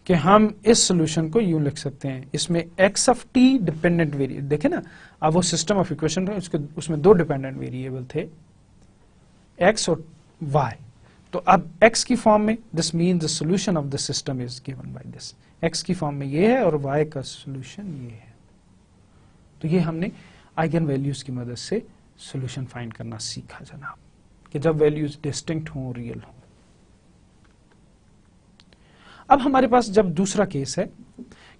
S1: कि हम इस सोल्यूशन को यूं लिख सकते हैं, इसमें x of t dependent variable, देखे ना अब वो सिस्टम ऑफ इक्वेशन है, उसमें दो डिपेंडेंट वेरिएबल थे x और y। तो अब x की फॉर्म में this means the solution of the system is given by this, x की फॉर्म में ये है और y का सोल्यूशन ये है। तो ये हमने आइगन वैल्यूज की मदद से सोल्यूशन फाइंड करना सीखा जनाब, कि जब वैल्यूज डिस्टिंक्ट हों, रियल हों। अब हमारे पास जब दूसरा केस है,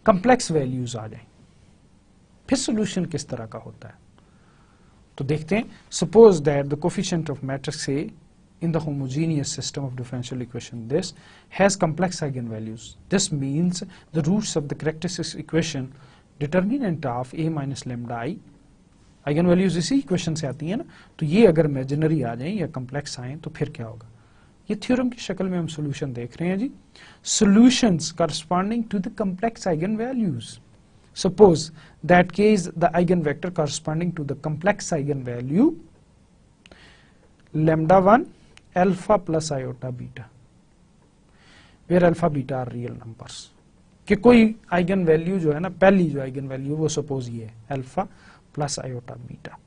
S1: कॉम्प्लेक्स वैल्यूज आ जाए, फिर सोल्यूशन किस तरह का होता है तो देखते हैं। Suppose that the coefficient of matrix A in the homogeneous system of differential equation this has complex eigenvalues. This means the roots of the characteristic equation determinant of a minus lambda I, eigenvalues इसी equation से आती है ना, तो ये अगर imaginary आ जाए या कॉम्प्लेक्स आए तो फिर क्या होगा। ये थ्योरम की शक्ल में हम सोल्यूशन देख रहे हैं जी, solutions corresponding to the complex eigenvalues. Suppose that k is the eigenvector corresponding to the complex eigenvalue lambda 1 alpha plus iota beta, where alpha beta are real numbers। कि कोई आइगन वैल्यू जो है ना, पहली जो आइगन वैल्यू वो suppose ये है alpha plus iota beta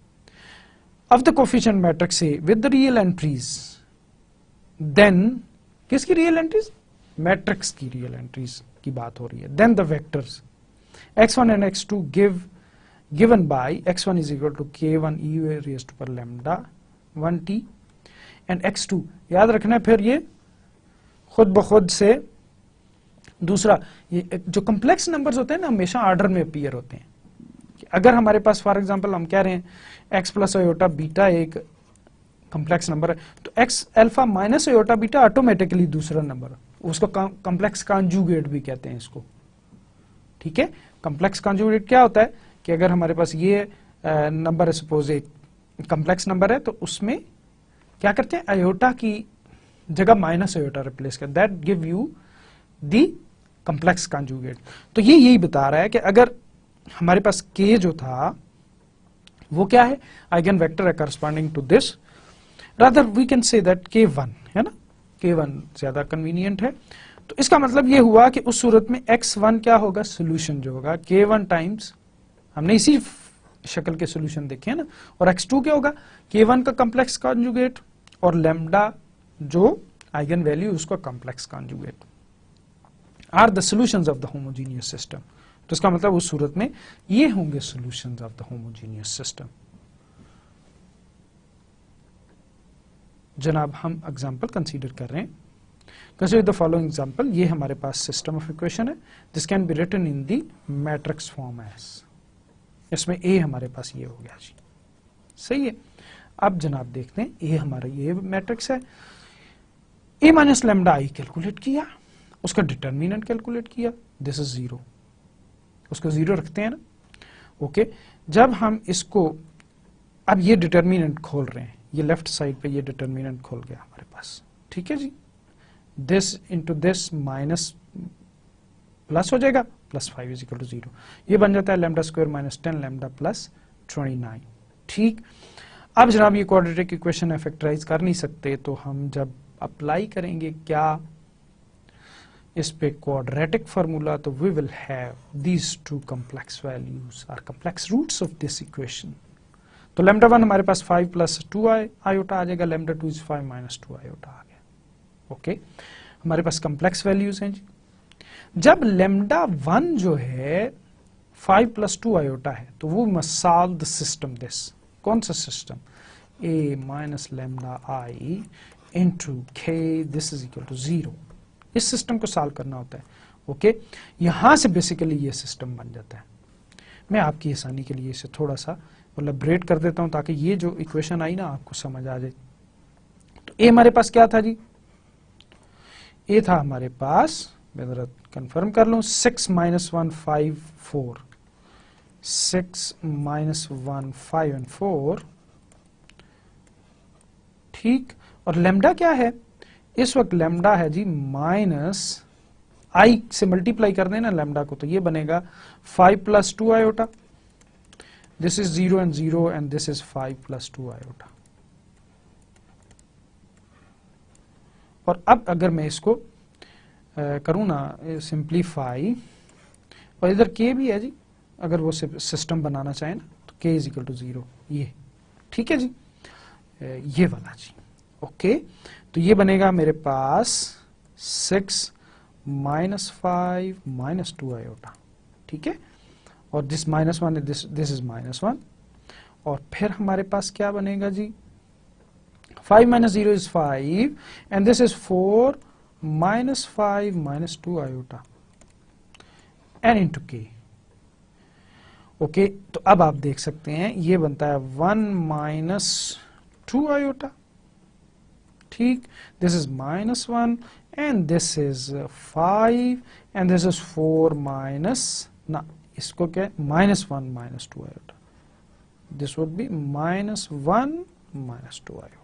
S1: of the coefficient matrix A with the real entries, then किसकी रियल एंट्रीज, मैट्रिक्स की रियल एंट्रीज की बात हो रही है। Then the vectors x1 and x2 given by x1 is equal to k1 e raised to power lambda 1t and x2, याद रखना है फिर ये खुद ब खुद से दूसरा, ये जो कॉम्प्लेक्स नंबर्स होते हैं ना हमेशा ऑर्डर में अपीयर होते हैं। अगर हमारे पास फॉर एग्जांपल हम कह रहे हैं x प्लस आयोटा बीटा एक कॉम्प्लेक्स नंबर है, तो x alpha minus iota beta automatically दूसरा नंबर, उसको कॉम्प्लेक्स कॉन्जुगेट भी कहते हैं इसको, ठीक है। कॉम्प्लेक्स कॉन्जुगेट क्या होता है कि अगर हमारे पास ये नंबर है, सपोज एक कॉम्प्लेक्स नंबर है, तो उसमें क्या करते हैं, आयोटा की जगह माइनस आयोटा रिप्लेस कर, that give you the complex conjugate. तो ये यही बता रहा है कि अगर हमारे पास k जो था वो क्या है, आइगन वेक्टर है corresponding to this, rather we can say that k1 है ना, k1 ज्यादा कन्वीनियंट है। तो इसका मतलब ये हुआ कि उस सूरत में x1 क्या होगा, सोल्यूशन जो होगा k1 टाइम्स, हमने इसी शक्ल के सोल्यूशन देखे हैं ना, और x2 क्या होगा, k1 का कॉम्प्लेक्स कॉन्जुगेट और लैम्डा जो आइगन वैल्यू उसका complex conjugate. Are the solutions of the homogeneous system. तो इसका मतलब उस सूरत में ये होंगे solutions of the homogeneous system. जनाब हम एग्जांपल कंसीडर कर रहे हैं। Consider the following example. ये हमारे पास सिस्टम ऑफ इक्वेशन है, this can be written in the matrix form as. इसमें ए हमारे पास ये हो गया जी, सही है। अब जनाब देखते हैं, ए हमारा ये मैट्रिक्स है, ए माइनस लैम्डा आई कैलकुलेट किया, उसका डिटर्मिनेंट कैलकुलेट किया, दिस इज 0, उसको 0 रखते हैं ना, ओके। जब हम इसको, अब ये डिटर्मिनेंट खोल रहे हैं, ये लेफ्ट साइड पे ये डिटर्मिनेंट खोल गया हमारे पास, ठीक है जी। This into this minus plus हो जाएगा, प्लस 5 इज इक्वल टू 0। ये बन जाता है lambda square minus 10 lambda plus 29, ठीक। अब जनाब ये क्वाड्रेटिक इक्वेशन है, फैक्टराइज कर नहीं सकते, तो हम जब अप्लाई करेंगे क्या इस पे क्वाड्रेटिक फार्मूला, तो we will have these two complex values are complex roots of this equation. तो लैम्डा 1 हमारे पास 5 प्लस 2 आयोटा आ जाएगा, लैम्डा 2 इज 5 माइनस 2 आयोटा आ गया, ओके। हमारे पास कॉम्प्लेक्स वैल्यूज हैं जी। जब लैम्डा 1 जो है 5 प्लस 2 आयोटा है, तो वो must solve the system this. कौन सा system? a minus lambda I into के, दिस इज इक्वल टू 0। इस सिस्टम को सॉल्व करना होता है, ओके। यहां से बेसिकली ये सिस्टम बन जाता है। मैं आपकी आसानी के लिए इसे थोड़ा सा एलैबोरेट कर देता हूं ताकि ये जो इक्वेशन आई ना आपको समझ आ जाए। तो ए हमारे पास क्या था जी? ए था हमारे पास, मैं जरा कंफर्म कर लूं, 6 माइनस 1 5 4, 6 माइनस 1 5 एंड 4, ठीक। और लैम्डा क्या है इस वक्त? लैम्डा है जी माइनस आई से मल्टीप्लाई कर देना लैम्डा को, तो ये बनेगा 5 plus 2 iota, this is 0 and 0 and this is 5 plus 2 iota. और अब अगर मैं इसको करूं ना सिंप्लीफाई, और इधर के भी है जी, अगर वो सिस्टम बनाना चाहे ना तो के इज इक्वल टू 0, ये ठीक है जी, ये वाला जी, ओके। तो ये बनेगा मेरे पास 6 माइनस 5 माइनस 2 आयोटा, ठीक है। और this minus 1, this is minus 1, और फिर हमारे पास क्या बनेगा जी? 5 minus 0 is 5 and this is 4 minus 5 minus 2 iota n into k, okay. तो अब आप देख सकते हैं ये बनता है 1 माइनस 2 आयोटा, ठीक। This is minus 1 and this is 5 and this is 4 minus, ना इसको क्या है, minus 1 minus 2 iota, this would be minus 1 minus 2 iota.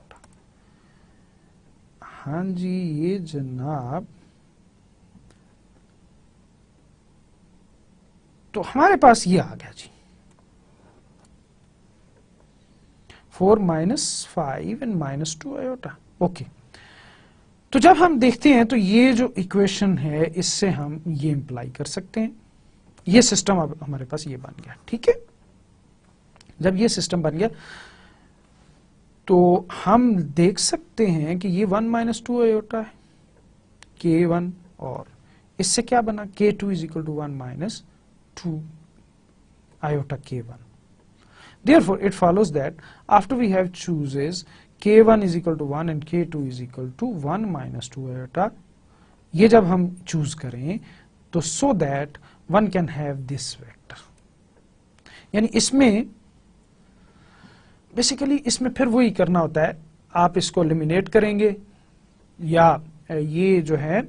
S1: हाँ जी, ये जनाब, तो हमारे पास ये आ गया जी 4 minus 5 and minus 2 iota, okay. तो जब हम देखते हैं तो ये जो इक्वेशन है इससे हम ये इंप्लाई कर सकते हैं, ये सिस्टम अब हमारे पास ये बन गया, ठीक है। जब ये सिस्टम बन गया तो हम देख सकते हैं कि ये 1 माइनस 2 आयोटा है, K1, और इससे क्या बना? K2 is equal to 1 minus 2 iota K1. Therefore, it follows that after we have chooses K1 is equal to 1 and K2 is equal to 1 minus 2 iota, ये जब हम choose करें तो so that one can have this vector, यानी इसमें basically इसमें फिर वही करना होता है, आप इसको एलिमिनेट करेंगे या ये जो है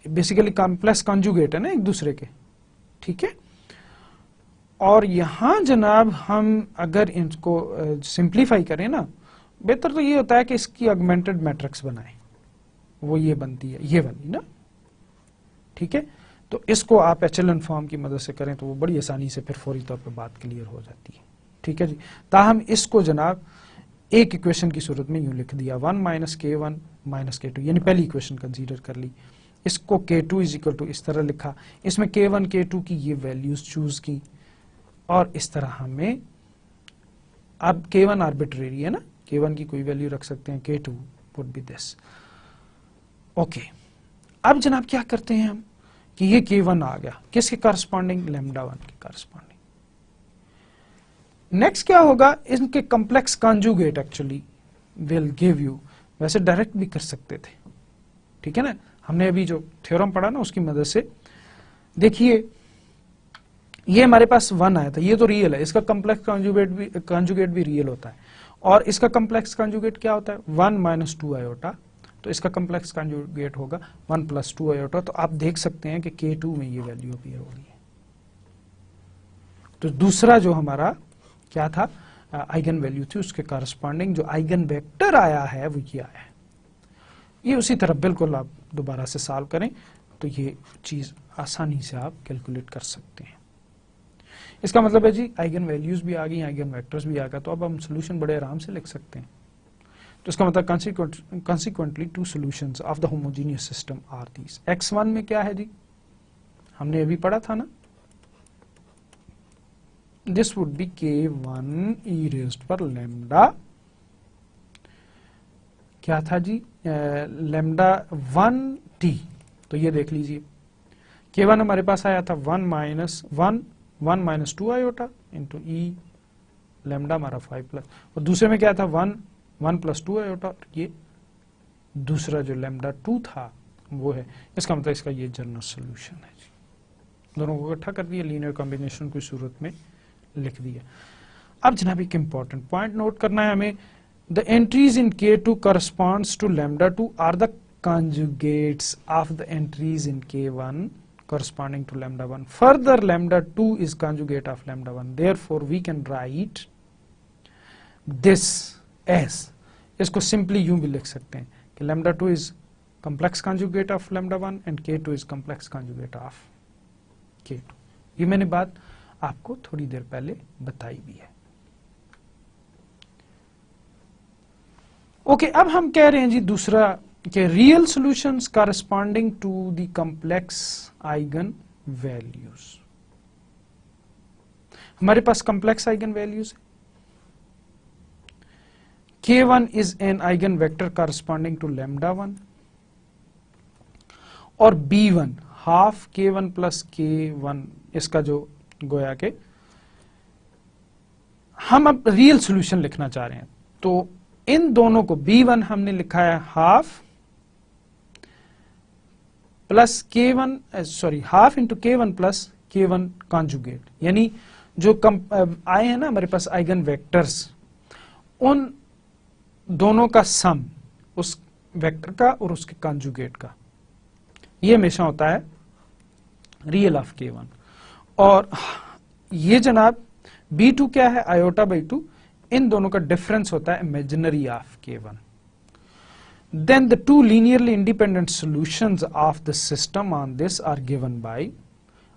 S1: बेसिकली कॉम्प्लेक्स कॉन्जुगेट है ना एक दूसरे के, ठीक है। और यहां जनाब हम अगर इनको सिंप्लीफाई करें ना, बेहतर तो ये होता है कि इसकी ऑगमेंटेड मैट्रिक्स बनाएं, वो ये बनती है, ये बनी ना, ठीक है। तो इसको आप एचेलन फॉर्म की मदद से करें तो वो बड़ी आसानी से फिर फौरी तौर पे बात क्लियर हो जाती है, ठीक है जी। ताहम इसको जनाब एक इक्वेशन की सूरत में यूं लिख दिया 1 माइनस K1 माइनस K2, यानी पहली इक्वेशन कंसीडर कर ली, इसको K2 इज इक्वल टू इस तरह लिखा, इसमें K1 K2 की ये वैल्यूज चूज की, और इस तरह हमें, अब K1 आर्बिट्रेरी है ना, K1 की कोई वैल्यू रख सकते हैं, K2 would be this, okay. अब जनाब क्या करते हैं हम, कि ये K1 आ गया किसके करस्पॉन्डिंग, लैम्डा 1 के करस्पॉन्डिंग। नेक्स्ट क्या होगा, इनके complex conjugate actually will give you, वैसे डायरेक्ट भी कर सकते थे, ठीक है ना, हमने अभी जो थ्योरम पढ़ा ना उसकी मदद से। देखिए ये हमारे पास 1 आया था, ये तो रियल है, इसका कॉम्प्लेक्स कॉन्जुगेट भी रियल होता है, और इसका कॉम्प्लेक्स कॉन्जुगेट क्या होता है 1 माइनस 2 आयोटा, तो इसका कॉम्प्लेक्स कॉन्जुगेट होगा 1 प्लस 2 आयोटा। तो आप देख सकते हैं कि K2 में ये वैल्यू अपीयर हो रही है। तो दूसरा जो हमारा क्या था आइगन वैल्यू थी, उसके करस्पॉन्डिंग जो आइगन वेक्टर आया है वो ये आया है। ये उसी तरह बिल्कुल आप दोबारा से सॉल्व करें तो ये चीज आसानी से आप कैलकुलेट कर सकते हैं। इसका मतलब है जी आइगन वैल्यूज भी आ गई, आइगन वेक्टर्स भी आ गया, तो अब हम सोल्यूशन बड़े आराम से लिख सकते हैं। तो इसका मतलब consequently two solutions of the homogeneous system are these। x1 में क्या है जी, हमने अभी पढ़ा था ना, this would be K1 e raised पर लैम्डा क्या था जी, लैम्डा 1t। तो ये देख लीजिए K1 हमारे पास आया था 1 माइनस 2 आयोटा इंटू ई लैम्डा हमारा 5 प्लस, और दूसरे में क्या था 1 प्लस 2 आयोटा, ये दूसरा जो लैम्डा 2 था वो है। इसका मतलब इसका ये जनरल सोल्यूशन है जी, दोनों को इकट्ठा कर दिया, लीनियर कॉम्बिनेशन की सूरत में लिख दिया। अब जनाब एक इंपॉर्टेंट पॉइंट नोट करना है हमें, the entries in K2 corresponds to lambda 2 are the conjugates of the entries in K1 corresponding to lambda 1. Further, lambda 2 is conjugate of lambda 1. Therefore, we can write this as, इसको simply यूं भी लिख सकते हैं कि lambda 2 is complex conjugate of lambda 1 and K2 is complex conjugate of K2। ये मैंने बात आपको थोड़ी देर पहले बताई भी है। ओके, अब हम कह रहे हैं जी दूसरा कि real solutions corresponding to the complex eigen values. हमारे पास कॉम्प्लेक्स आइगन वैल्यूज है, K1 is an eigen vector corresponding to lambda 1 और B1 half K1 plus K1, इसका जो गोया के हम अब रियल सॉल्यूशन लिखना चाह रहे हैं। तो इन दोनों को B1 हमने लिखा है half plus K1 sorry half into K1 plus K1 conjugate, यानी जो आए हैं ना हमारे पास आइगन वेक्टर्स, उन दोनों का सम, उस वेक्टर का और उसके कॉन्जुगेट का, ये हमेशा होता है रियल ऑफ K1। और ये जनाब B2 क्या है, आयोटा बाई 2, इन दोनों का डिफरेंस होता है imaginary of K1। Then the two linearly independent solutions of the system on this are given by,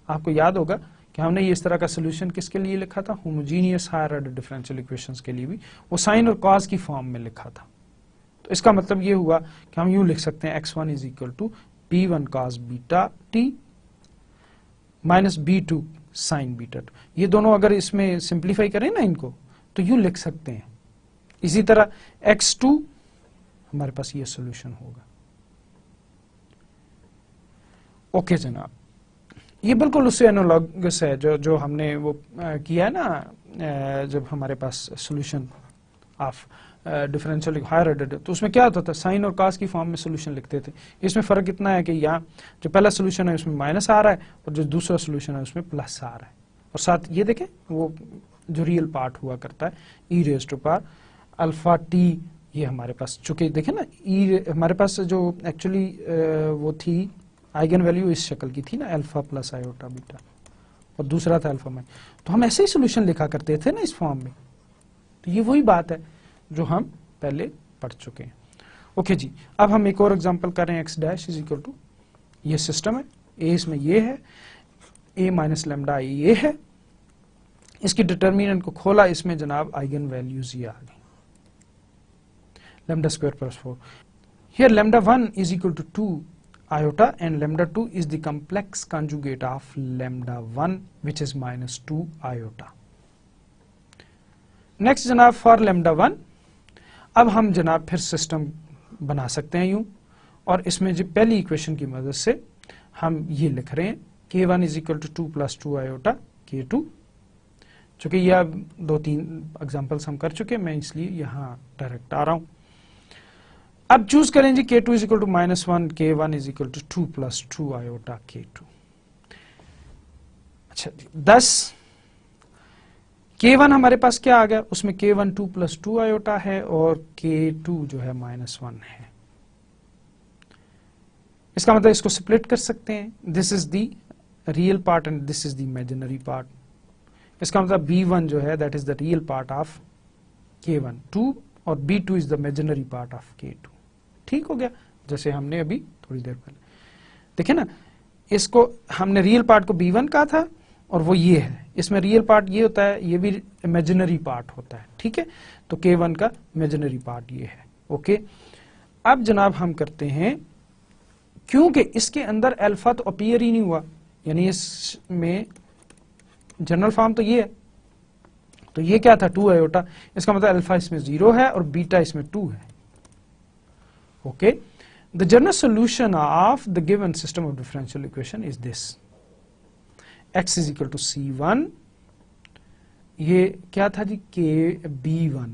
S1: आपको याद होगा कि हमने ये इस तरह का सोल्यूशन किसके लिए लिखा था, homogeneous higher order differential equations के लिए भी, वो साइन और कॉस की फॉर्म में लिखा था। तो इसका मतलब ये हुआ कि हम यूं लिख सकते हैं x1 is equal to B1 cos beta t minus B2 sine beta 2। ये दोनों अगर इसमें सिंप्लीफाई करें ना इनको तो यूं लिख सकते हैं। इसी तरह x2 हमारे पास ये सॉल्यूशन होगा। ओके जनाब, ये बिल्कुल उससे एनालॉगस है जो हमने वो किया है ना, जब हमारे पास solution of differential higher order, तो उसमें क्या होता था, साइन और कॉस की फॉर्म में सॉल्यूशन लिखते थे। इसमें फर्क इतना है कि यहाँ जो पहला सॉल्यूशन है उसमें माइनस आ रहा है और जो दूसरा सॉल्यूशन है उसमें प्लस आ रहा है, और साथ ये देखें वो जो रियल पार्ट हुआ करता है e raise to power alpha t, ये हमारे पास चूंकि देखें ना ई हमारे पास जो एक्चुअली वो थी आइगन वैल्यू इस शक्ल की थी ना, अल्फा प्लस आयोटा बीटा, और दूसरा था अल्फा माइन, तो हम ऐसे ही सॉल्यूशन लिखा करते थे ना इस फॉर्म में। तो ये वही बात है जो हम पहले पढ़ चुके हैं। ओके जी, अब हम एक और एग्जांपल कर रहे हैं, x dash is equal to, ये सिस्टम है, ए इसमें ये है, ए माइनस लैम्डा ये है, इसकी डिटर्मिनेंट को खोला, इसमें जनाब आइगन वैल्यूज ये आ गई, lambda square plus 4. Here lambda 1 is equal to 2 iota and lambda 2 is the complex conjugate of lambda 1 which is minus 2 iota. Next जनाब for lambda 1, अब हम जनाब फिर सिस्टम बना सकते हैं यूं, और इसमें जो पहली इक्वेशन की मदद से हम ये लिख रहे हैं k1 is equal to 2 plus 2 iota k2। चूंकि यह 2-3 एग्जांपल्स हम कर चुके हैं, मैं इसलिए यहां डायरेक्ट आ रहा हूं। अब चूज करें जी k2 is equal to -1, k1 is equal to 2 plus 2 iota k2। अच्छा जी, 10 k1 हमारे पास क्या आ गया, उसमें k1 2 प्लस 2 आयोटा है और k2 जो है -1 है। इसका मतलब इसको स्प्लिट कर सकते हैं, this is the real part and this is the imaginary part. इसका मतलब b1 जो है that is the real part of k1 2 और b2 is the imaginary part of k2। ठीक हो गया, जैसे हमने अभी थोड़ी देर पहले देखे ना, इसको हमने रियल पार्ट को b1 कहा था और वो ये है, इसमें रियल पार्ट ये होता है, ये भी इमेजिनरी पार्ट होता है। ठीक है, तो k1 का इमेजिनरी पार्ट ये है। ओके, अब जनाब हम करते हैं, क्योंकि इसके अंदर अल्फा तो अपीयर ही नहीं हुआ, यानी इसमें जनरल फॉर्म तो ये है, तो ये क्या था 2 आयोटा, इसका मतलब अल्फा इसमें 0 है और बीटा इसमें 2 है। Okay, the general solution of the given system of differential equation is this, x is equal to c1, ये क्या था जी k b1,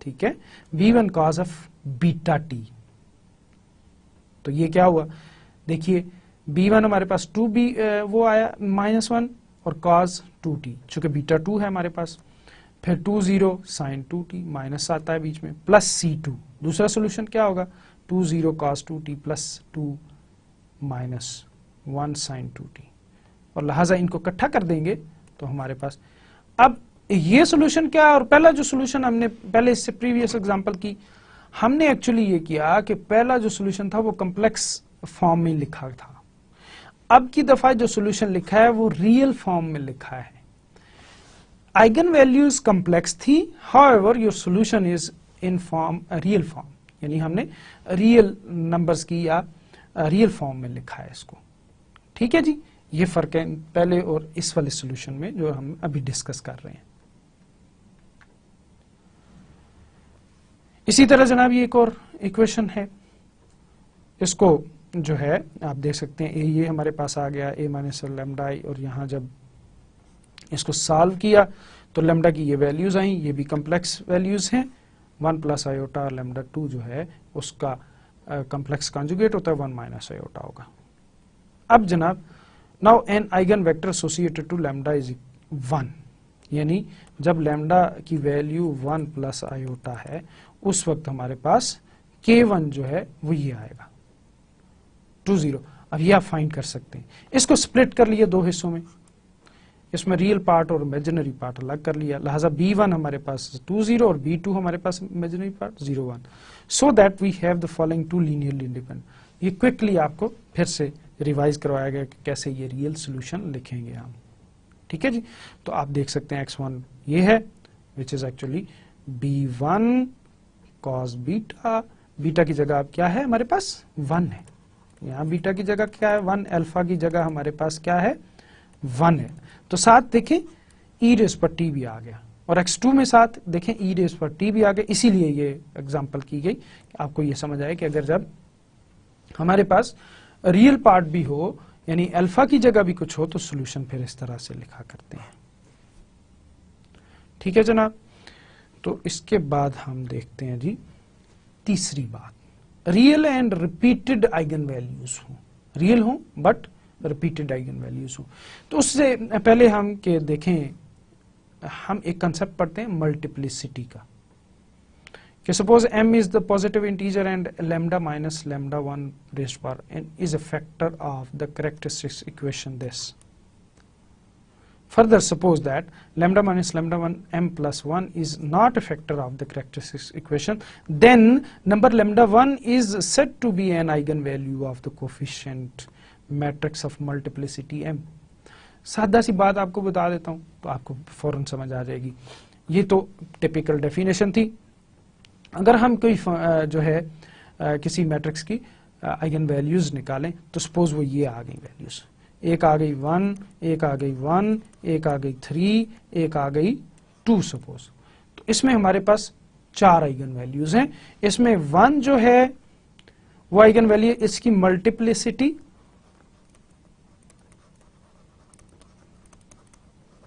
S1: ठीक है, b1 cause of beta t। तो ये क्या हुआ, देखिए b1 हमारे पास 2b वो आया -1 और cos 2t, चूंकि बीटा 2 है हमारे पास, फिर 2 0 sin 2t, माइनस आता है बीच में, प्लस c2। दूसरा सोल्यूशन क्या होगा, 2 0 cos 2t plus 2 minus 1 sin 2t, और लिहाजा इनको इकट्ठा कर देंगे तो हमारे पास अब ये सोल्यूशन क्या है। और पहला जो सोल्यूशन हमने पहले इससे प्रीवियस एग्जांपल की, हमने एक्चुअली ये किया कि पहला जो सोल्यूशन था वो कॉम्प्लेक्स फॉर्म में लिखा था, अब की दफा जो सोल्यूशन लिखा है वो रियल फॉर्म में लिखा है। आइगन वैल्यूज कॉम्प्लेक्स थी, however your solution is in form real form, यानी हमने रियल नंबर्स की या रियल फॉर्म में लिखा है इसको। ठीक है जी, ये फर्क है पहले और इस वाले सोल्यूशन में जो हम अभी डिस्कस कर रहे हैं। इसी तरह जनाब ये एक और इक्वेशन है, इसको जो है आप देख सकते हैं, ये हमारे पास आ गया a माइनस लैम्डा आई, और यहाँ जब इसको सॉल्व किया तो लैम्डा की ये वैल्यूज आई, ये भी कॉम्प्लेक्स वैल्यूज हैं, 1 प्लस आयोटा और लैम्डा 2 जो है उसका कॉम्प्लेक्स कॉन्जुगेट होता है 1 माइनस आयोटा होगा। अब जनाब now an eigen vector associated to lambda is 1, यानी जब लैम्डा की वैल्यू 1 प्लस आयोटा है उस वक्त हमारे पास k1 जो है वो ये आएगा 2 0। अब ये आप फाइंड कर सकते हैं, इसको स्प्लिट कर लिया दो हिस्सों में, इसमें रियल पार्ट और इमेजिनरी पार्ट अलग कर लिया, लिहाजा b1 हमारे पास 2 0 और b2 हमारे पास imaginary part 0 1, so that we have the following two linearly independent. ये क्विकली आपको फिर से रिवाइज करवाया गया कि कैसे ये रियल सोल्यूशन लिखेंगे हम। ठीक है जी, तो आप देख सकते हैं x1 ये है which is actually b1 cos beta, beta की जगह अब क्या है हमारे पास 1 है, यहाँ बीटा की जगह क्या है 1, अल्फा की जगह हमारे पास क्या है 1 है, तो साथ देखें e रेज़ पर t भी आ गया, और x2 में साथ देखें e रेज़ पर t भी आ गया। इसीलिए ये एग्जांपल की गई, आपको ये समझ आए कि अगर जब हमारे पास रियल पार्ट भी हो यानी अल्फा की जगह भी कुछ हो तो सोल्यूशन फिर इस तरह से लिखा करते हैं। ठीक है जनाब, तो इसके बाद हम देखते हैं जी तीसरी बात, real and repeated eigen values हो, रियल हो बट रिपीटेड आइगन वैल्यूज हो। तो उससे पहले हम के देखें, हम एक कंसेप्ट पढ़ते हैं मल्टीप्लिसिटी का, कि suppose m is the positive integer and lambda minus lambda 1 raised power n is a factor of the characteristics equation this. Further, suppose that lambda minus lambda 1 m plus 1 is not a factor of the characteristics equation, then number lambda 1 is said to be an eigenvalue of the coefficient matrix of multiplicity m. सादा सी बात आपको बता देता हूँ तो आपको फौरन समझ आ जाएगी। ये तो टिपिकल डेफिनेशन थी, अगर हम कोई जो है किसी मैट्रिक्स की आइगन वैल्यूज निकालें तो सपोज वो ये आ गई वैल्यूज, एक आ गई 1, एक आ गई 1, एक आ गई 3, एक आ गई 2 सपोज, तो इसमें हमारे पास 4 आइगन वैल्यूज हैं। इसमें 1 जो है वो आइगन वैल्यू, इसकी मल्टीप्लिसिटी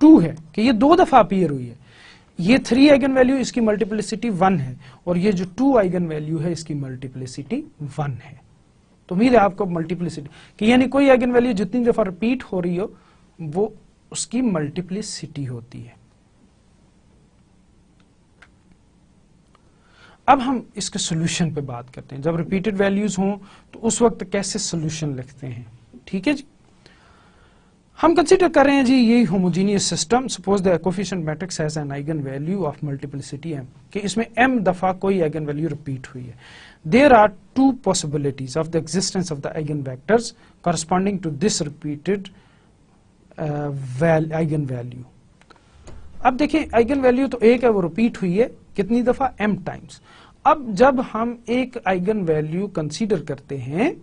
S1: 2 है कि ये 2 दफा अपीयर हुई है, ये 3 आइगन वैल्यू, इसकी मल्टीप्लिसिटी 1 है, और ये जो 2 आइगन वैल्यू है इसकी मल्टीप्लिसिटी 1 है। तो उम्मीद है आपको मल्टीप्लिसिटी कि यानी कोई आइगन वैल्यू जितनी दफा रिपीट हो रही हो वो उसकी मल्टीप्लिसिटी होती है। अब हम इसके सॉल्यूशन पे बात करते हैं। जब रिपीटेड वैल्यूज हों तो उस वक्त कैसे सॉल्यूशन लिखते हैं। ठीक है जी, हम कंसीडर कर रहे हैं जी यही homogeneous system. Suppose the coefficient matrix has an eigen value of multiplicity m, कि इसमें m दफा कोई आइगन वैल्यू रिपीट हुई है। There are 2 possibilities of the existence of the eigen vectors corresponding to this repeated eigen value. अब देखिए eigen value तो एक है, वो रिपीट हुई है कितनी दफा, m टाइम्स। अब जब हम एक आइगन वैल्यू कंसीडर करते हैं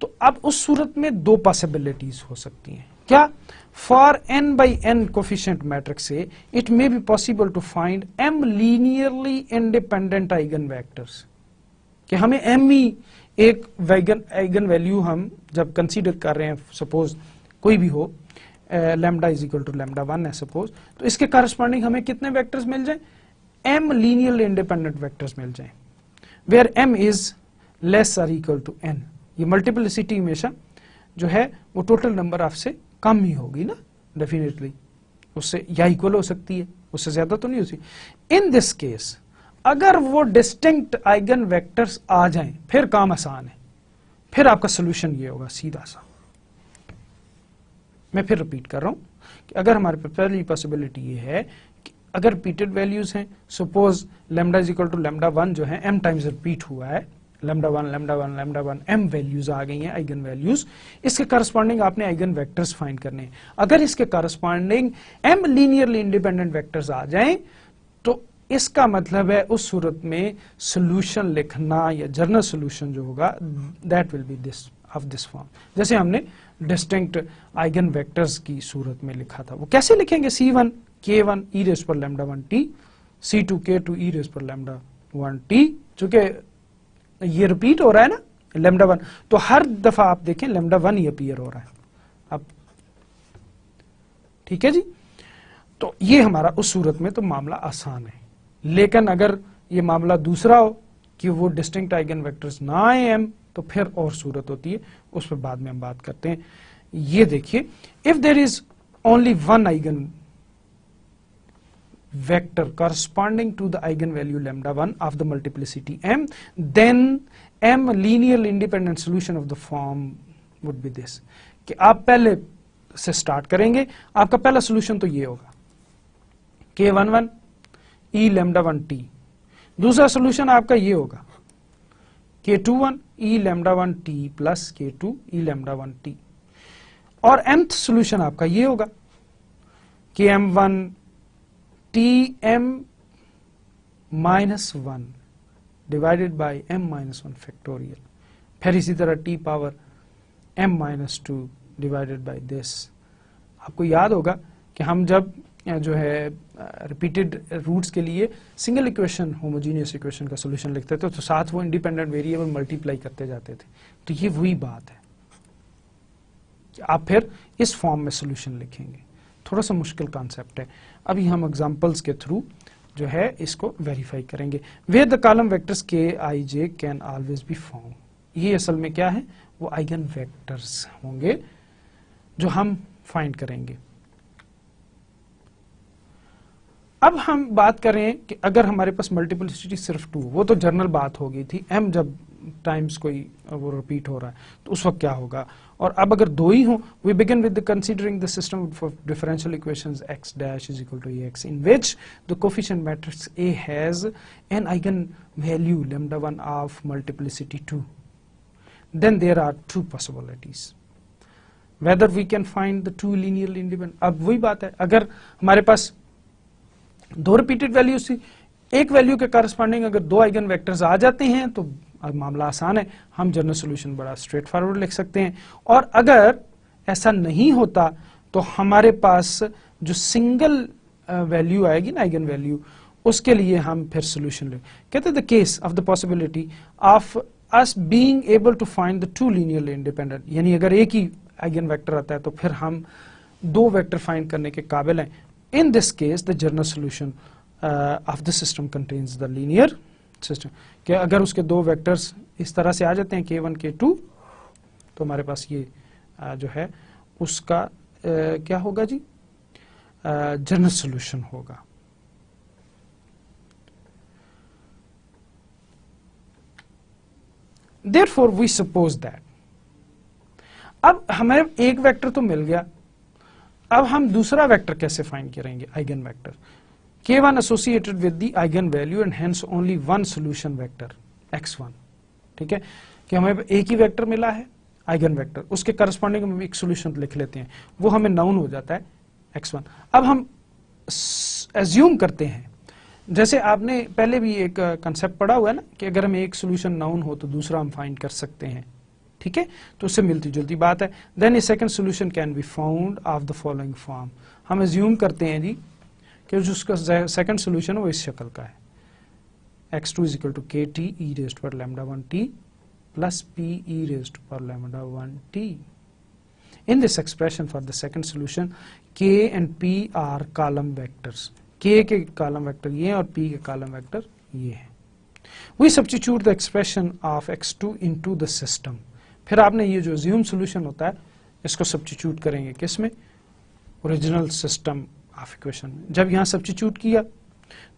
S1: तो अब उस सूरत में 2 पॉसिबिलिटीज हो सकती हैं। क्या? For n by n coefficient matrix से it may be possible to find m linearly independent eigen vectors, कि हमें m ही एक आइगन वैल्यू हम जब कंसीडर कर रहे हैं, सपोज कोई भी हो, lambda is equal to lambda 1 है सपोज, तो इसके करस्पॉन्डिंग हमें कितने वेक्टर्स मिल जाए, m लीनियरली इंडिपेंडेंट वेक्टर्स मिल जाए, वेयर m इज लेस और इक्वल टू n। ये मल्टीप्लिसिटी हमेशा जो है वो टोटल नंबर ऑफ से कम ही होगी ना, डेफिनेटली उससे या इक्वल हो सकती है, उससे ज्यादा तो नहीं हो सकती। इन दिस केस अगर वो डिस्टिंक्ट आइगन वेक्टर्स आ जाएं फिर काम आसान है, फिर आपका सोल्यूशन ये होगा सीधा सा। मैं फिर रिपीट कर रहा हूं कि अगर हमारे पास पहली पॉसिबिलिटी ये है कि अगर रिपीटेड वैल्यूज हैं, suppose lambda is equal to lambda 1 जो है m टाइम्स रिपीट हुआ है, lambda 1 lambda 1 lambda 1 m values आ गई हैं, आइगन वैल्यूज, इसके करस्पॉन्डिंग आपने आइगन वेक्टर्स फाइंड करने हैं। अगर इसके corresponding m linearly independent vectors आ जाएं तो इसका मतलब है उस सूरत में सॉल्यूशन लिखना या जनरल सॉल्यूशन जो होगा that will be this of this form, जैसे हमने डिस्टिंक्ट आइगन वेक्टर्स की सूरत में लिखा था। वो कैसे लिखेंगे, c1 k1 e रेज़ पर lambda 1t, c2 k2 e raise पर लैम्डा 1t, चूंकि ये रिपीट हो रहा है ना लैम्डा 1, तो हर दफा आप देखें लैम्डा 1 ही अपीयर हो रहा है। अब ठीक है जी, तो ये हमारा उस सूरत में तो मामला आसान है। लेकिन अगर ये मामला दूसरा हो कि वो डिस्टिंक्ट आइगन वेक्टर्स ना आए m, तो फिर और सूरत होती है, उस पर बाद में हम बात करते हैं। ये देखिए, if there is only one eigen vector corresponding to the eigenvalue lambda 1 of the multiplicity m, then m linearly independent solution of the form would be this, कि आप पहले से स्टार्ट करेंगे, आपका पहला सोल्यूशन तो ये होगा k11 e lambda 1t, दूसरा सोल्यूशन आपका ये होगा k21 e lambda 1t plus k2 e lambda 1t, और mth सोल्यूशन आपका ये होगा km1 tm minus 1 divided by m minus 1 factorial, फिर इसी तरह t power m minus 2 divided by this. आपको याद होगा कि हम जब जो है रिपीटेड रूट्स के लिए सिंगल इक्वेशन होमोजीनियस इक्वेशन का सॉल्यूशन लिखते थे तो साथ वो इंडिपेंडेंट वेरिएबल मल्टीप्लाई करते जाते थे, तो ये वही बात है कि आप फिर इस फॉर्म में सॉल्यूशन लिखेंगे। थोड़ा सा मुश्किल कॉन्सेप्ट है, अभी हम एग्जांपल्स के थ्रू जो है इसको वेरीफाई करेंगे। वेयर द कॉलम वेक्टर्स के आई जे कैन ऑलवेज बी फाउंड, ये असल में क्या है, वो आइगन वेक्टर्स होंगे जो हम फाइंड करेंगे। अब हम बात करें कि अगर हमारे पास मल्टीप्लिसिटी सिर्फ 2, वो तो जनरल बात हो गई थी, m जब टाइम्स कोई वो रिपीट हो रहा है तो उस वक्त क्या होगा, और अब अगर 2 ही हो, we begin with considering the system of differential equations x dash is equal to ax in which the coefficient matrix a has an eigen value lambda 1 of multiplicity 2, then there are 2 possibilities whether we can find the 2 linearly independent. अब वही बात है, अगर हमारे पास 2 repeated values थी, एक value के corresponding अगर 2 आइगन वेक्टर्स आ जाते हैं तो अब मामला आसान है, हम जनरल सॉल्यूशन बड़ा स्ट्रेट फॉरवर्ड लिख सकते हैं। और अगर ऐसा नहीं होता तो हमारे पास जो सिंगल वैल्यू आएगी ना आइगन वैल्यू, उसके लिए हम फिर सॉल्यूशन लिख कहते हैं the case of the possibility of us being able to find the 2 linearly independent, यानी अगर एक ही आइगन वेक्टर आता है तो फिर हम दो वेक्टर फाइंड करने के काबिल हैं। In this case the general solution of the system contains the linear system, कि अगर उसके दो वेक्टर्स इस तरह से आ जाते हैं k1 k2, तो हमारे पास ये जो है उसका क्या होगा जी, जनरल सोल्यूशन होगा। Therefore we suppose that, अब हमें एक वेक्टर तो मिल गया, अब हम दूसरा वेक्टर कैसे फाइंड करेंगे, eigen vector k1 associated with the eigen value and hence only one solution vector x1। ठीक है, कि हमें एक ही वेक्टर मिला है आइगन वेक्टर, उसके करस्पॉन्डिंग हम एक सोल्यूशन लिख लेते हैं, वो हमें नाउन हो जाता है x1। अब हम एज्यूम करते हैं, जैसे आपने पहले भी एक कंसेप्ट पढ़ा हुआ है ना, कि अगर हमें एक सोल्यूशन नाउन हो तो दूसरा हम फाइंड कर सकते हैं। ठीक है, तो उससे मिलती जुलती बात है। Then a second solution can be found of the following form. हम एज्यूम करते हैं जी कि जो उसका सेकंड सोल्यूशन है वो इस शक्ल का है, x2 इज इक्वल टू के टी ई रेज्ड पर lambda 1t plus P E raised पर lambda 1t। In this expression for the second solution, k and p are column vectors. k के column vector ये हैं और p के column vector ये हैं। We substitute the expression of x2 into the system। फिर आपने ये जो assumed solution होता है इसको substitute करेंगे किस में, original system of equation। जब यहाँ substitute किया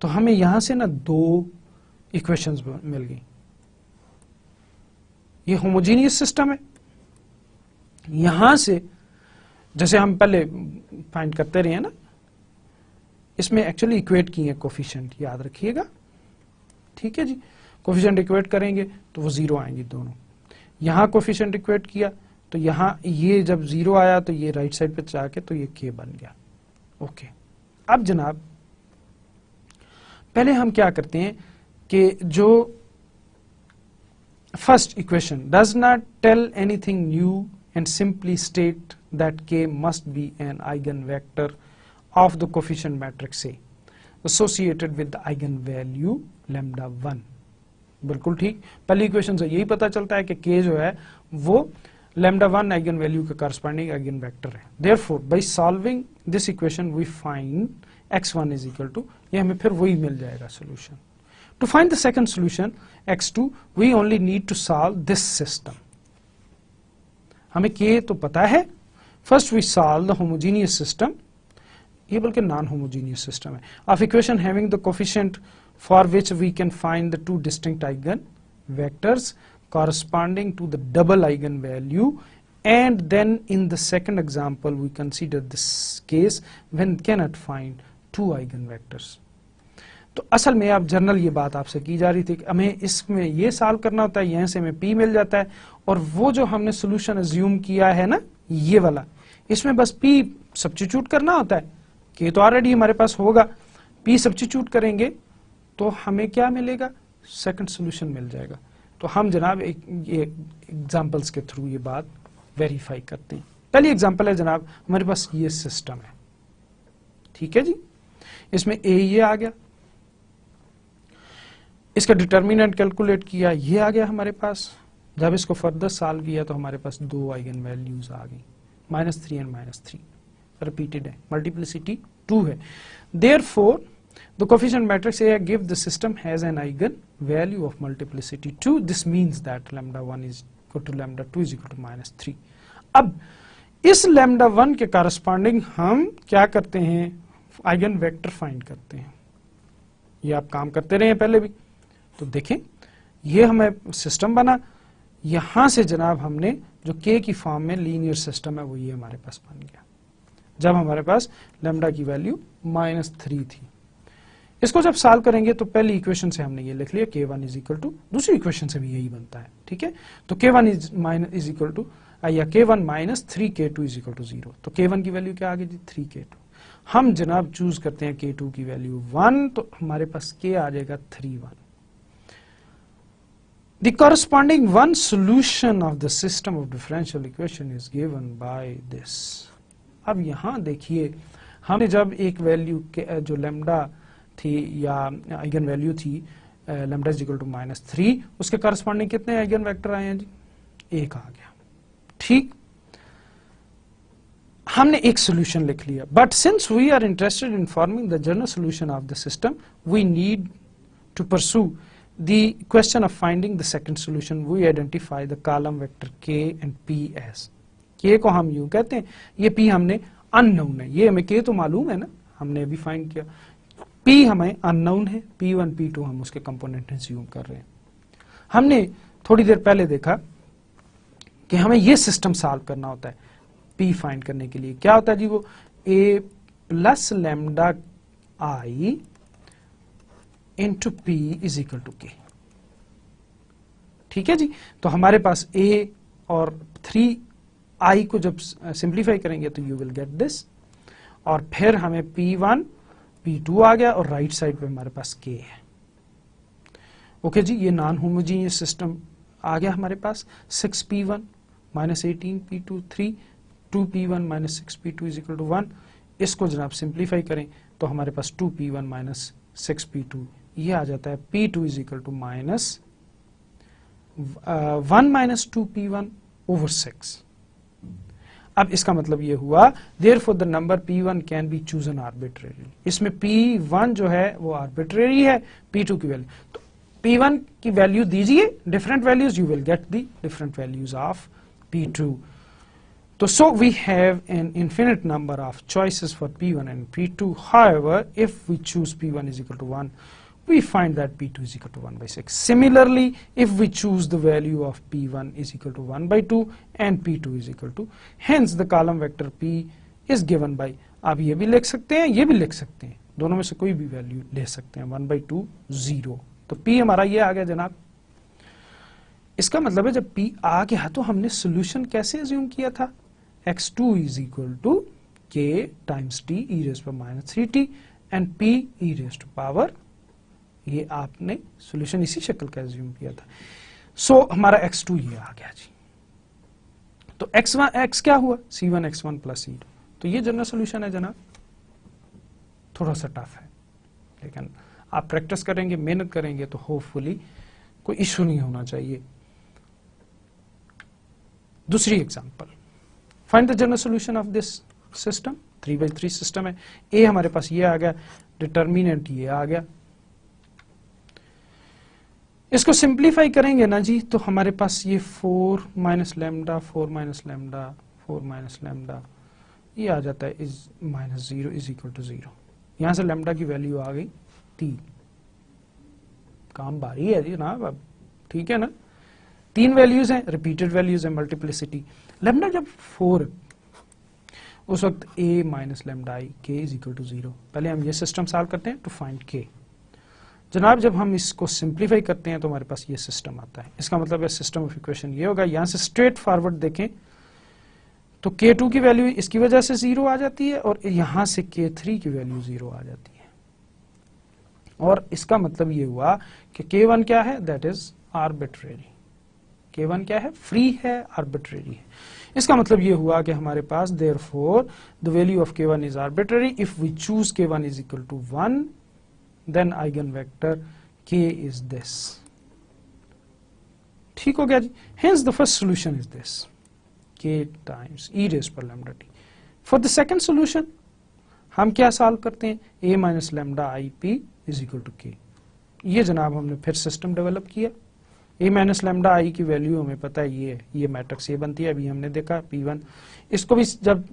S1: तो हमें यहाँ से ना दो equations मिल गई। ये homogeneous system है, यहां से जैसे हम पहले फाइंड करते रहे हैं ना, इसमें एक्चुअली इक्वेट किए हैं कोफिशिएंट, याद रखिएगा। ठीक है जी, कोफिशिएंट इक्वेट करेंगे तो वो जीरो आएंगी दोनों। यहां कोफिशिएंट इक्वेट किया तो यहां ये जब जीरो आया तो ये राइट साइड पे जाके तो ये k बन गया। ओके, अब जनाब पहले हम क्या करते हैं कि जो first equation does not tell anything new and simply state that k must be an eigenvector of the coefficient matrix A associated with the eigenvalue lambda 1। बिल्कुल ठीक, पहली इक्वेशन से यही पता चलता है कि k जो है वो lambda 1 आइगन वैल्यू के corresponding आइगन वेक्टर है। Therefore by solving this equation we find x1 is equal to, ये हमें फिर वही मिल जाएगा solution। To find the second solution x2 we only need to solve this system। हमें k तो पता है, first we solve the homogeneous system, ये बल्कि नॉन होमोजेनियस सिस्टम है, of equation having the coefficient for which we can find the two distinct eigen vectors corresponding to the double eigenvalue, and then in the second example we consider this case when cannot find two eigenvectors। तो असल में आप general ये बात आपसे की जा रही थी कि हमें इसमें ये सॉल्व करना होता है, यहाँ से हमें p मिल जाता है, और वो जो हमने सोल्यूशन अज्यूम किया है ना ये वाला, इसमें बस p सब्स्टिट्यूट करना होता है, k तो ऑलरेडी हमारे पास होगा, p सब्स्टिट्यूट करेंगे तो हमें क्या मिलेगा, सेकंड सोल्यूशन मिल जाएगा। तो हम जनाब एक एग्जांपल्स के थ्रू ये बात वेरीफाई करते हैं। पहली एग्जांपल है जनाब, हमारे पास ये सिस्टम है, ठीक है जी, इसमें a ये आ गया, इसका डिटर्मिनेंट कैलकुलेट किया, ये आ गया हमारे पास। जब इसको फर्दर सॉल्व किया तो हमारे पास दो आइगन वैल्यूज आ गई, -3 एंड -3 रिपीटेड है, मल्टीप्लिसिटी 2 है। Therefore the coefficient matrix A give the system has an eigen value of multiplicity 2। this means that lambda 1 is equal to lambda 2 is equal to -3। अब इस lambda 1 के corresponding हम क्या करते हैं, आइगन वेक्टर फाइंड करते हैं। ये आप काम करते रहे हैं पहले भी, तो देखें ये हमें सिस्टम बना, यहां से जनाब हमने जो k की फॉर्म में लीनियर सिस्टम है वो ये हमारे पास बन गया, जब हमारे पास लैम्डा की वैल्यू -3 थी। इसको जब सॉल्व करेंगे तो पहली इक्वेशन से हमने ये लिख लिया k1 इज इक्वल टू, दूसरी इक्वेशन से भी यही बनता है, ठीक है। तो k1 इज इक्वल टू या k1 minus 3k2 is equal to 0। तो k1 की वैल्यू क्या आ गई जी, 3k2। हम जनाब चूज करते हैं k2 की वैल्यू 1, तो हमारे पास k आ जाएगा 3 1। The corresponding one solution of the system of differential equation is given by this। अब यहां देखिए, हमने जब एक वैल्यू जो लैम्डा थी या आइगन वैल्यू थी लैम्डा इज इक्वल टू -3, उसके करस्पॉन्डिंग कितने आइगन वेक्टर आए हैं जी, 1 आ गया, ठीक। हमने एक सोल्यूशन लिख लिया, but since we are interested in forming the general solution of the system, we need to pursue the question of finding the second solution. We identify the column vector k and p s. k को हम यूं कहते हैं, ये p हमने unknown है, ये हमें k तो मालूम है ना, हमने अभी फाइंड किया. p हमें अननोन है, p1 p2 हम उसके कंपोनेंट एज्यूम कर रहे हैं. हमने थोड़ी देर पहले देखा कि हमें ये सिस्टम सॉल्व करना होता है p फाइंड करने के लिए. क्या होता है जी वो, a plus lambda i into p is equal to k. ठीक है जी. तो हमारे पास a और 3i को जब सिंप्लीफाई करेंगे तो यू विल गेट दिस, और फिर हमें p1 p2 आ गया और राइट साइड पे हमारे पास k है. ओके जी, ये नॉन होमोजीनियस सिस्टम आ गया हमारे पास. 6p1 minus 18p2 3, 2p1 minus 6p2 is equal to 1. इसको जनाब सिंप्लीफाई करें तो हमारे पास 2p1 माइनस 6p2 ये आ जाता है. p2 is equal to minus 1 minus 2p1 over 6. अब इसका मतलब ये हुआ, therefore the number p1 can be chosen arbitrarily. इसमें p1 जो है वो आर्बिट्रेरी है p2 की वैल्यू. तो p1 की वैल्यू दीजिए, different values, you will get the different values of p2. तो so we have an infinite number of choices for p1 and p2. However, if we choose p1 is equal to 1, we find that p2 is equal to 1 by 6. Similarly, if we choose the value of p1 is equal to 1 by 2 and p2 is equal to, hence the column vector p is given by, आप ये भी लिख सकते हैं, ये भी लिख सकते हैं, दोनों में से कोई भी वैल्यू ले सकते हैं. 1 by 2 0. तो p हमारा ये आ गया जनाब. इसका मतलब है जब p आ गया तो हमने सोल्यूशन कैसे अज्यूम किया था, x2 is equal to k times t e raised to minus 3t and p e raised to power, ये आपने सॉल्यूशन इसी शक्ल का अज्यूम किया था. सो हमारा x2 ये आ गया जी. तो x क्या हुआ, c1 x1 प्लस c2. तो ये जनरल सॉल्यूशन है जनाब. थोड़ा सा टफ है, लेकिन आप प्रैक्टिस करेंगे, मेहनत करेंगे तो होपफुली कोई इशू नहीं होना चाहिए. दूसरी example, find the general solution of this system. 3x3 system है. ए हमारे पास ये आ गया, डिटर्मिनेंट ये आ गया. इसको सिंप्लीफाई करेंगे ना जी तो हमारे पास ये 4 minus lambda 4 minus lambda 4 minus lambda ये आ जाता है is minus 0 is equal to 0. यहां से लैम्डा की वैल्यू आ गई 3. काम भारी है जी ना, अब ठीक है ना. 3 वैल्यूज हैं, रिपीटेड वैल्यूज है, मल्टीप्लिसिटी. लैम्डा जब 4 उस वक्त a minus lambda I k is equal to 0. पहले हम ये सिस्टम सॉल्व करते हैं टू फाइंड k. जनाब जब हम इसको सिंप्लीफाई करते हैं तो हमारे पास ये सिस्टम आता है. इसका मतलब है सिस्टम ऑफ इक्वेशन ये होगा. यहां से स्ट्रेट फॉरवर्ड देखें तो k2 की वैल्यू इसकी वजह से 0 आ जाती है और यहां से k3 की वैल्यू 0 आ जाती है. और इसका मतलब ये हुआ कि k1 क्या है, दैट इज आर्बिट्रेरी. k1 क्या है, फ्री है, आर्बिट्रेरी है. इसका मतलब ये हुआ कि हमारे पास therefore the value of k1 is arbitrary. If we choose k1 is equal to 1, then eigenvector k is this. ठीक हो गया जी. Hence the first solution is this, k times e raised per lambda t. For the second solution हम क्या solve करते हैं, a minus lambda i p is equal to k. ये जनाब हमने फिर सिस्टम डेवलप किया. a माइनस लैम्डा आई की वैल्यू हमें पता है ये मैट्रिक्स ये बनती है, अभी हमने देखा p1. इसको भी जब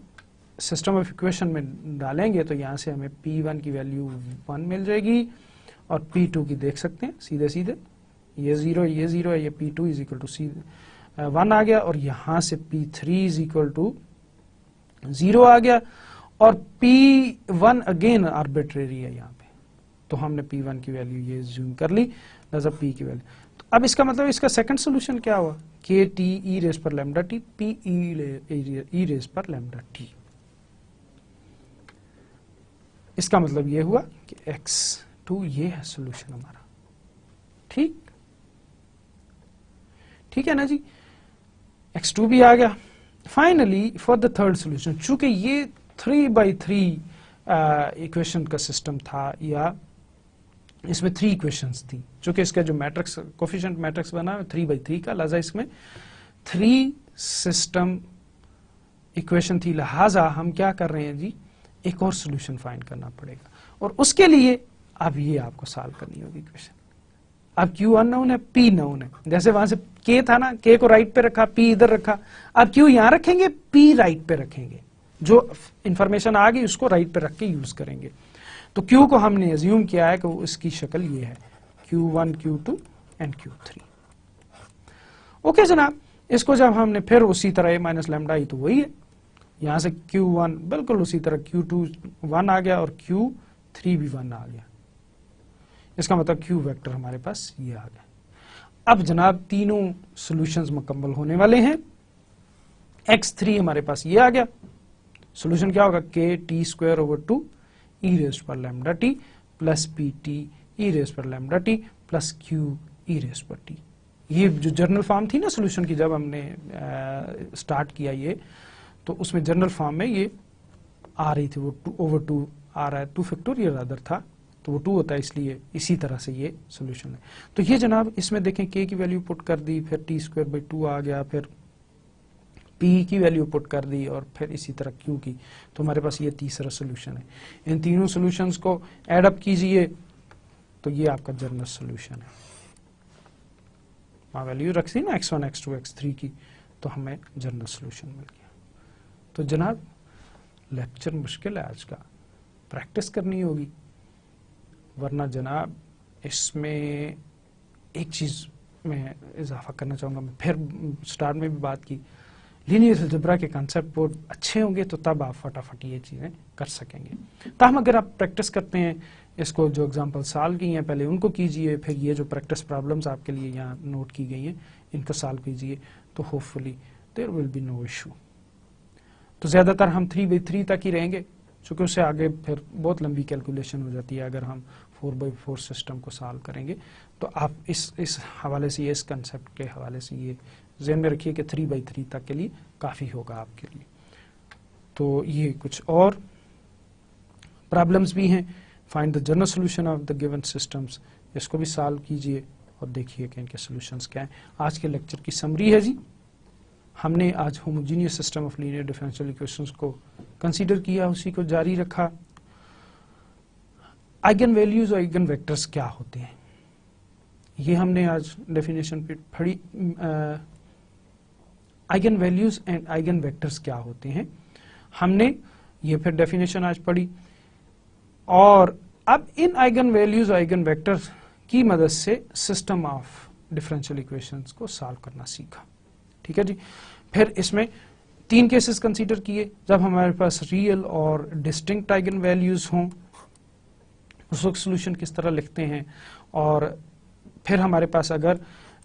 S1: सिस्टम ऑफ इक्वेशन में डालेंगे तो यहाँ से हमें p1 की वैल्यू 1 मिल जाएगी और p2 की देख सकते हैं सीधे सीधे, ये 0 है, ये p2 इज इक्वल टू 1 आ गया और यहाँ से p3 इज इक्वल टू 0 आ गया और p1 अगेन आर्बिट्रेरी है यहाँ पे. तो हमने p1 की वैल्यू ये जूम कर ली, नजर p की वैल्यू. तो अब इसका मतलब इसका सेकंड सोल्यूशन क्या हुआ, k t e रेज पर lambda t p e raise पर लैम्डा t. इसका मतलब ये हुआ कि x2 ये है सोल्यूशन हमारा. ठीक है ना जी. x2 भी आ गया. Finally for the third solution, चूंकि ये 3x3 इक्वेशन का सिस्टम था या इसमें 3 इक्वेशंस थी, चूंकि इसका जो मैट्रिक्स कोफिशिएंट मैट्रिक्स बना है 3x3 का, लिहाजा इसमें 3 सिस्टम इक्वेशन थी, लिहाजा हम क्या कर रहे हैं जी, एक और सोल्यूशन फाइंड करना पड़ेगा, और उसके लिए अब ये आपको सॉल्व करनी होगी इक्वेशन। अब Q अननोन है, P नोन है, जैसे वहां से K था ना, K को राइट पे रखा, P इधर रखा, अब Q यहां रखेंगे, P राइट पे रखेंगे, जो इंफॉर्मेशन आ गई उसको राइट पे रख के यूज करेंगे। तो Q को हमने अज्यूम किया है कि इसकी शक्ल ये है, Q1 Q2 and Q3। Okay जनाब, इसको जब हमने फिर उसी तरह a माइनस लैम्डा आई तो वही है, यहां से Q1 बिल्कुल उसी तरह, Q2 1 आ गया और Q3 भी 1 आ गया, इसका मतलब Q वेक्टर हमारे पास ये आ गया। अब जनाब तीनों सॉल्यूशंस मुकम्मल होने वाले हैं। x3 हमारे पास ये आ गया, सॉल्यूशन क्या होगा, k t square over 2 e raise पर lambda t plus P T E raise पर lambda t plus q e raise पर t। ये जो जनरल फॉर्म थी ना सॉल्यूशन की, जब हमने स्टार्ट किया ये, तो उसमें जनरल फॉर्म में ये आ रही थी, वो 2 ओवर 2 आ रहा है, 2 फैक्टोरियल अदर था तो वो 2 होता है, इसलिए इसी तरह से ये सॉल्यूशन है। तो ये जनाब इसमें देखें k की वैल्यू पुट कर दी, फिर t स्क्वायर बाई 2 आ गया, फिर p की वैल्यू पुट कर दी, और फिर इसी तरह q की, तो हमारे पास ये तीसरा सॉल्यूशन है। इन तीनों सॉल्यूशंस को ऐड अप कीजिए तो ये आपका जनरल सॉल्यूशन है। वहाँ वैल्यू रखी ना x1 x2 x3 की, तो हमें जनरल सॉल्यूशन मिल गया। तो जनाब लेक्चर मुश्किल है आज का, प्रैक्टिस करनी होगी, वरना जनाब इसमें एक चीज़ मैं इजाफा करना चाहूँगा, मैं फिर स्टार्ट में भी बात की, लीनियर अलजेब्रा के कंसेप्ट बहुत अच्छे होंगे तो तब आप फटाफट ये चीज़ें कर सकेंगे। ताहम अगर आप प्रैक्टिस करते हैं, इसको जो एग्जांपल सॉल्व की हैं पहले उनको कीजिए, फिर ये जो प्रैक्टिस प्रॉब्लम्स आपके लिए यहाँ नोट की गई हैं इनको सॉल्व कीजिए, तो hopefully there will be no issue. तो ज़्यादातर हम 3/3 तक ही रहेंगे, क्योंकि उससे आगे फिर बहुत लंबी कैलकुलेशन हो जाती है अगर हम 4/4 सिस्टम को सॉल्व करेंगे। तो आप इस हवाले से, इस कंसेप्ट के हवाले से ये ज़हन में रखिए कि 3/3 तक के लिए काफ़ी होगा आपके लिए। तो ये कुछ और प्रॉब्लम्स भी हैं, find the general solution of the given systems, इसको भी सॉल्व कीजिए और देखिए कि इनके सोल्यूशंस क्या हैं। आज के लेक्चर की समरी है जी, हमने आज homogeneous system of linear differential equations को कंसीडर किया, उसी को जारी रखा। आइगन वैल्यूज और आइगन वेक्टर्स क्या होते हैं ये हमने आज डेफिनेशन पे पढ़ी। Eigen values and eigen vectors क्या होते हैं हमने ये फिर डेफिनेशन आज पढ़ी, और अब इन आइगन वैल्यूज और आइगन वेक्टर्स की मदद से सिस्टम ऑफ डिफरेंशियल इक्वेशंस को सॉल्व करना सीखा। ठीक है जी। फिर इसमें 3 केसेस कंसीडर किए, जब हमारे पास रियल और डिस्टिंक्ट आइगन वैल्यूज हों उस वक्त सोल्यूशन किस तरह लिखते हैं, और फिर हमारे पास अगर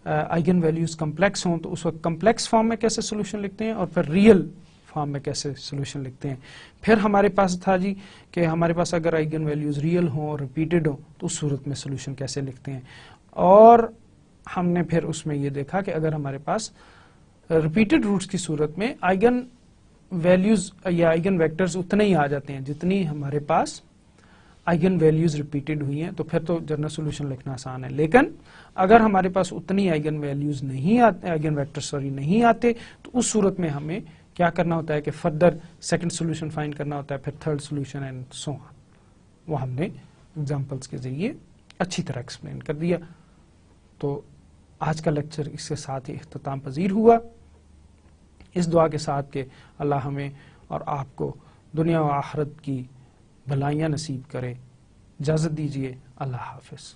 S1: आइगन वैल्यूज कम्प्लेक्स हों तो उस वक्त कम्प्लेक्स फॉर्म में कैसे सोल्यूशन लिखते हैं, और फिर रियल फॉर्म में कैसे सोल्यूशन लिखते हैं। फिर हमारे पास था जी कि हमारे पास अगर आइगन वैल्यूज रियल हों और रिपीटेड हों तो उस सूरत में सोल्यूशन कैसे लिखते हैं, और हमने फिर उसमें ये देखा कि अगर हमारे पास रिपीटेड रूट्स की सूरत में आइगन वैल्यूज या आइगन वेक्टर्स उतने ही आ जाते हैं जितनी हमारे पास आइगन वैल्यूज रिपीटेड हुई हैं, तो फिर तो जनरल सोल्यूशन लिखना आसान है। लेकिन अगर हमारे पास उतनी आइगन वैल्यूज नहीं आते, आइगन वेक्टर्स नहीं आते, तो उस सूरत में हमें क्या करना होता है कि फर्दर सेकंड सोल्यूशन फाइंड करना होता है, फिर third solution and so on. वो हमने एग्जांपल्स के जरिए अच्छी तरह एक्सप्लेन कर दिया। तो आज का लेक्चर इसके साथ ही इख्तिताम पजीर हुआ, इस दुआ के साथ कि अल्लाह हमें और आपको दुनिया व आखिरत की भलाइयाँ नसीब करे। इजाज़त दीजिए, अल्लाह हाफ़िज़।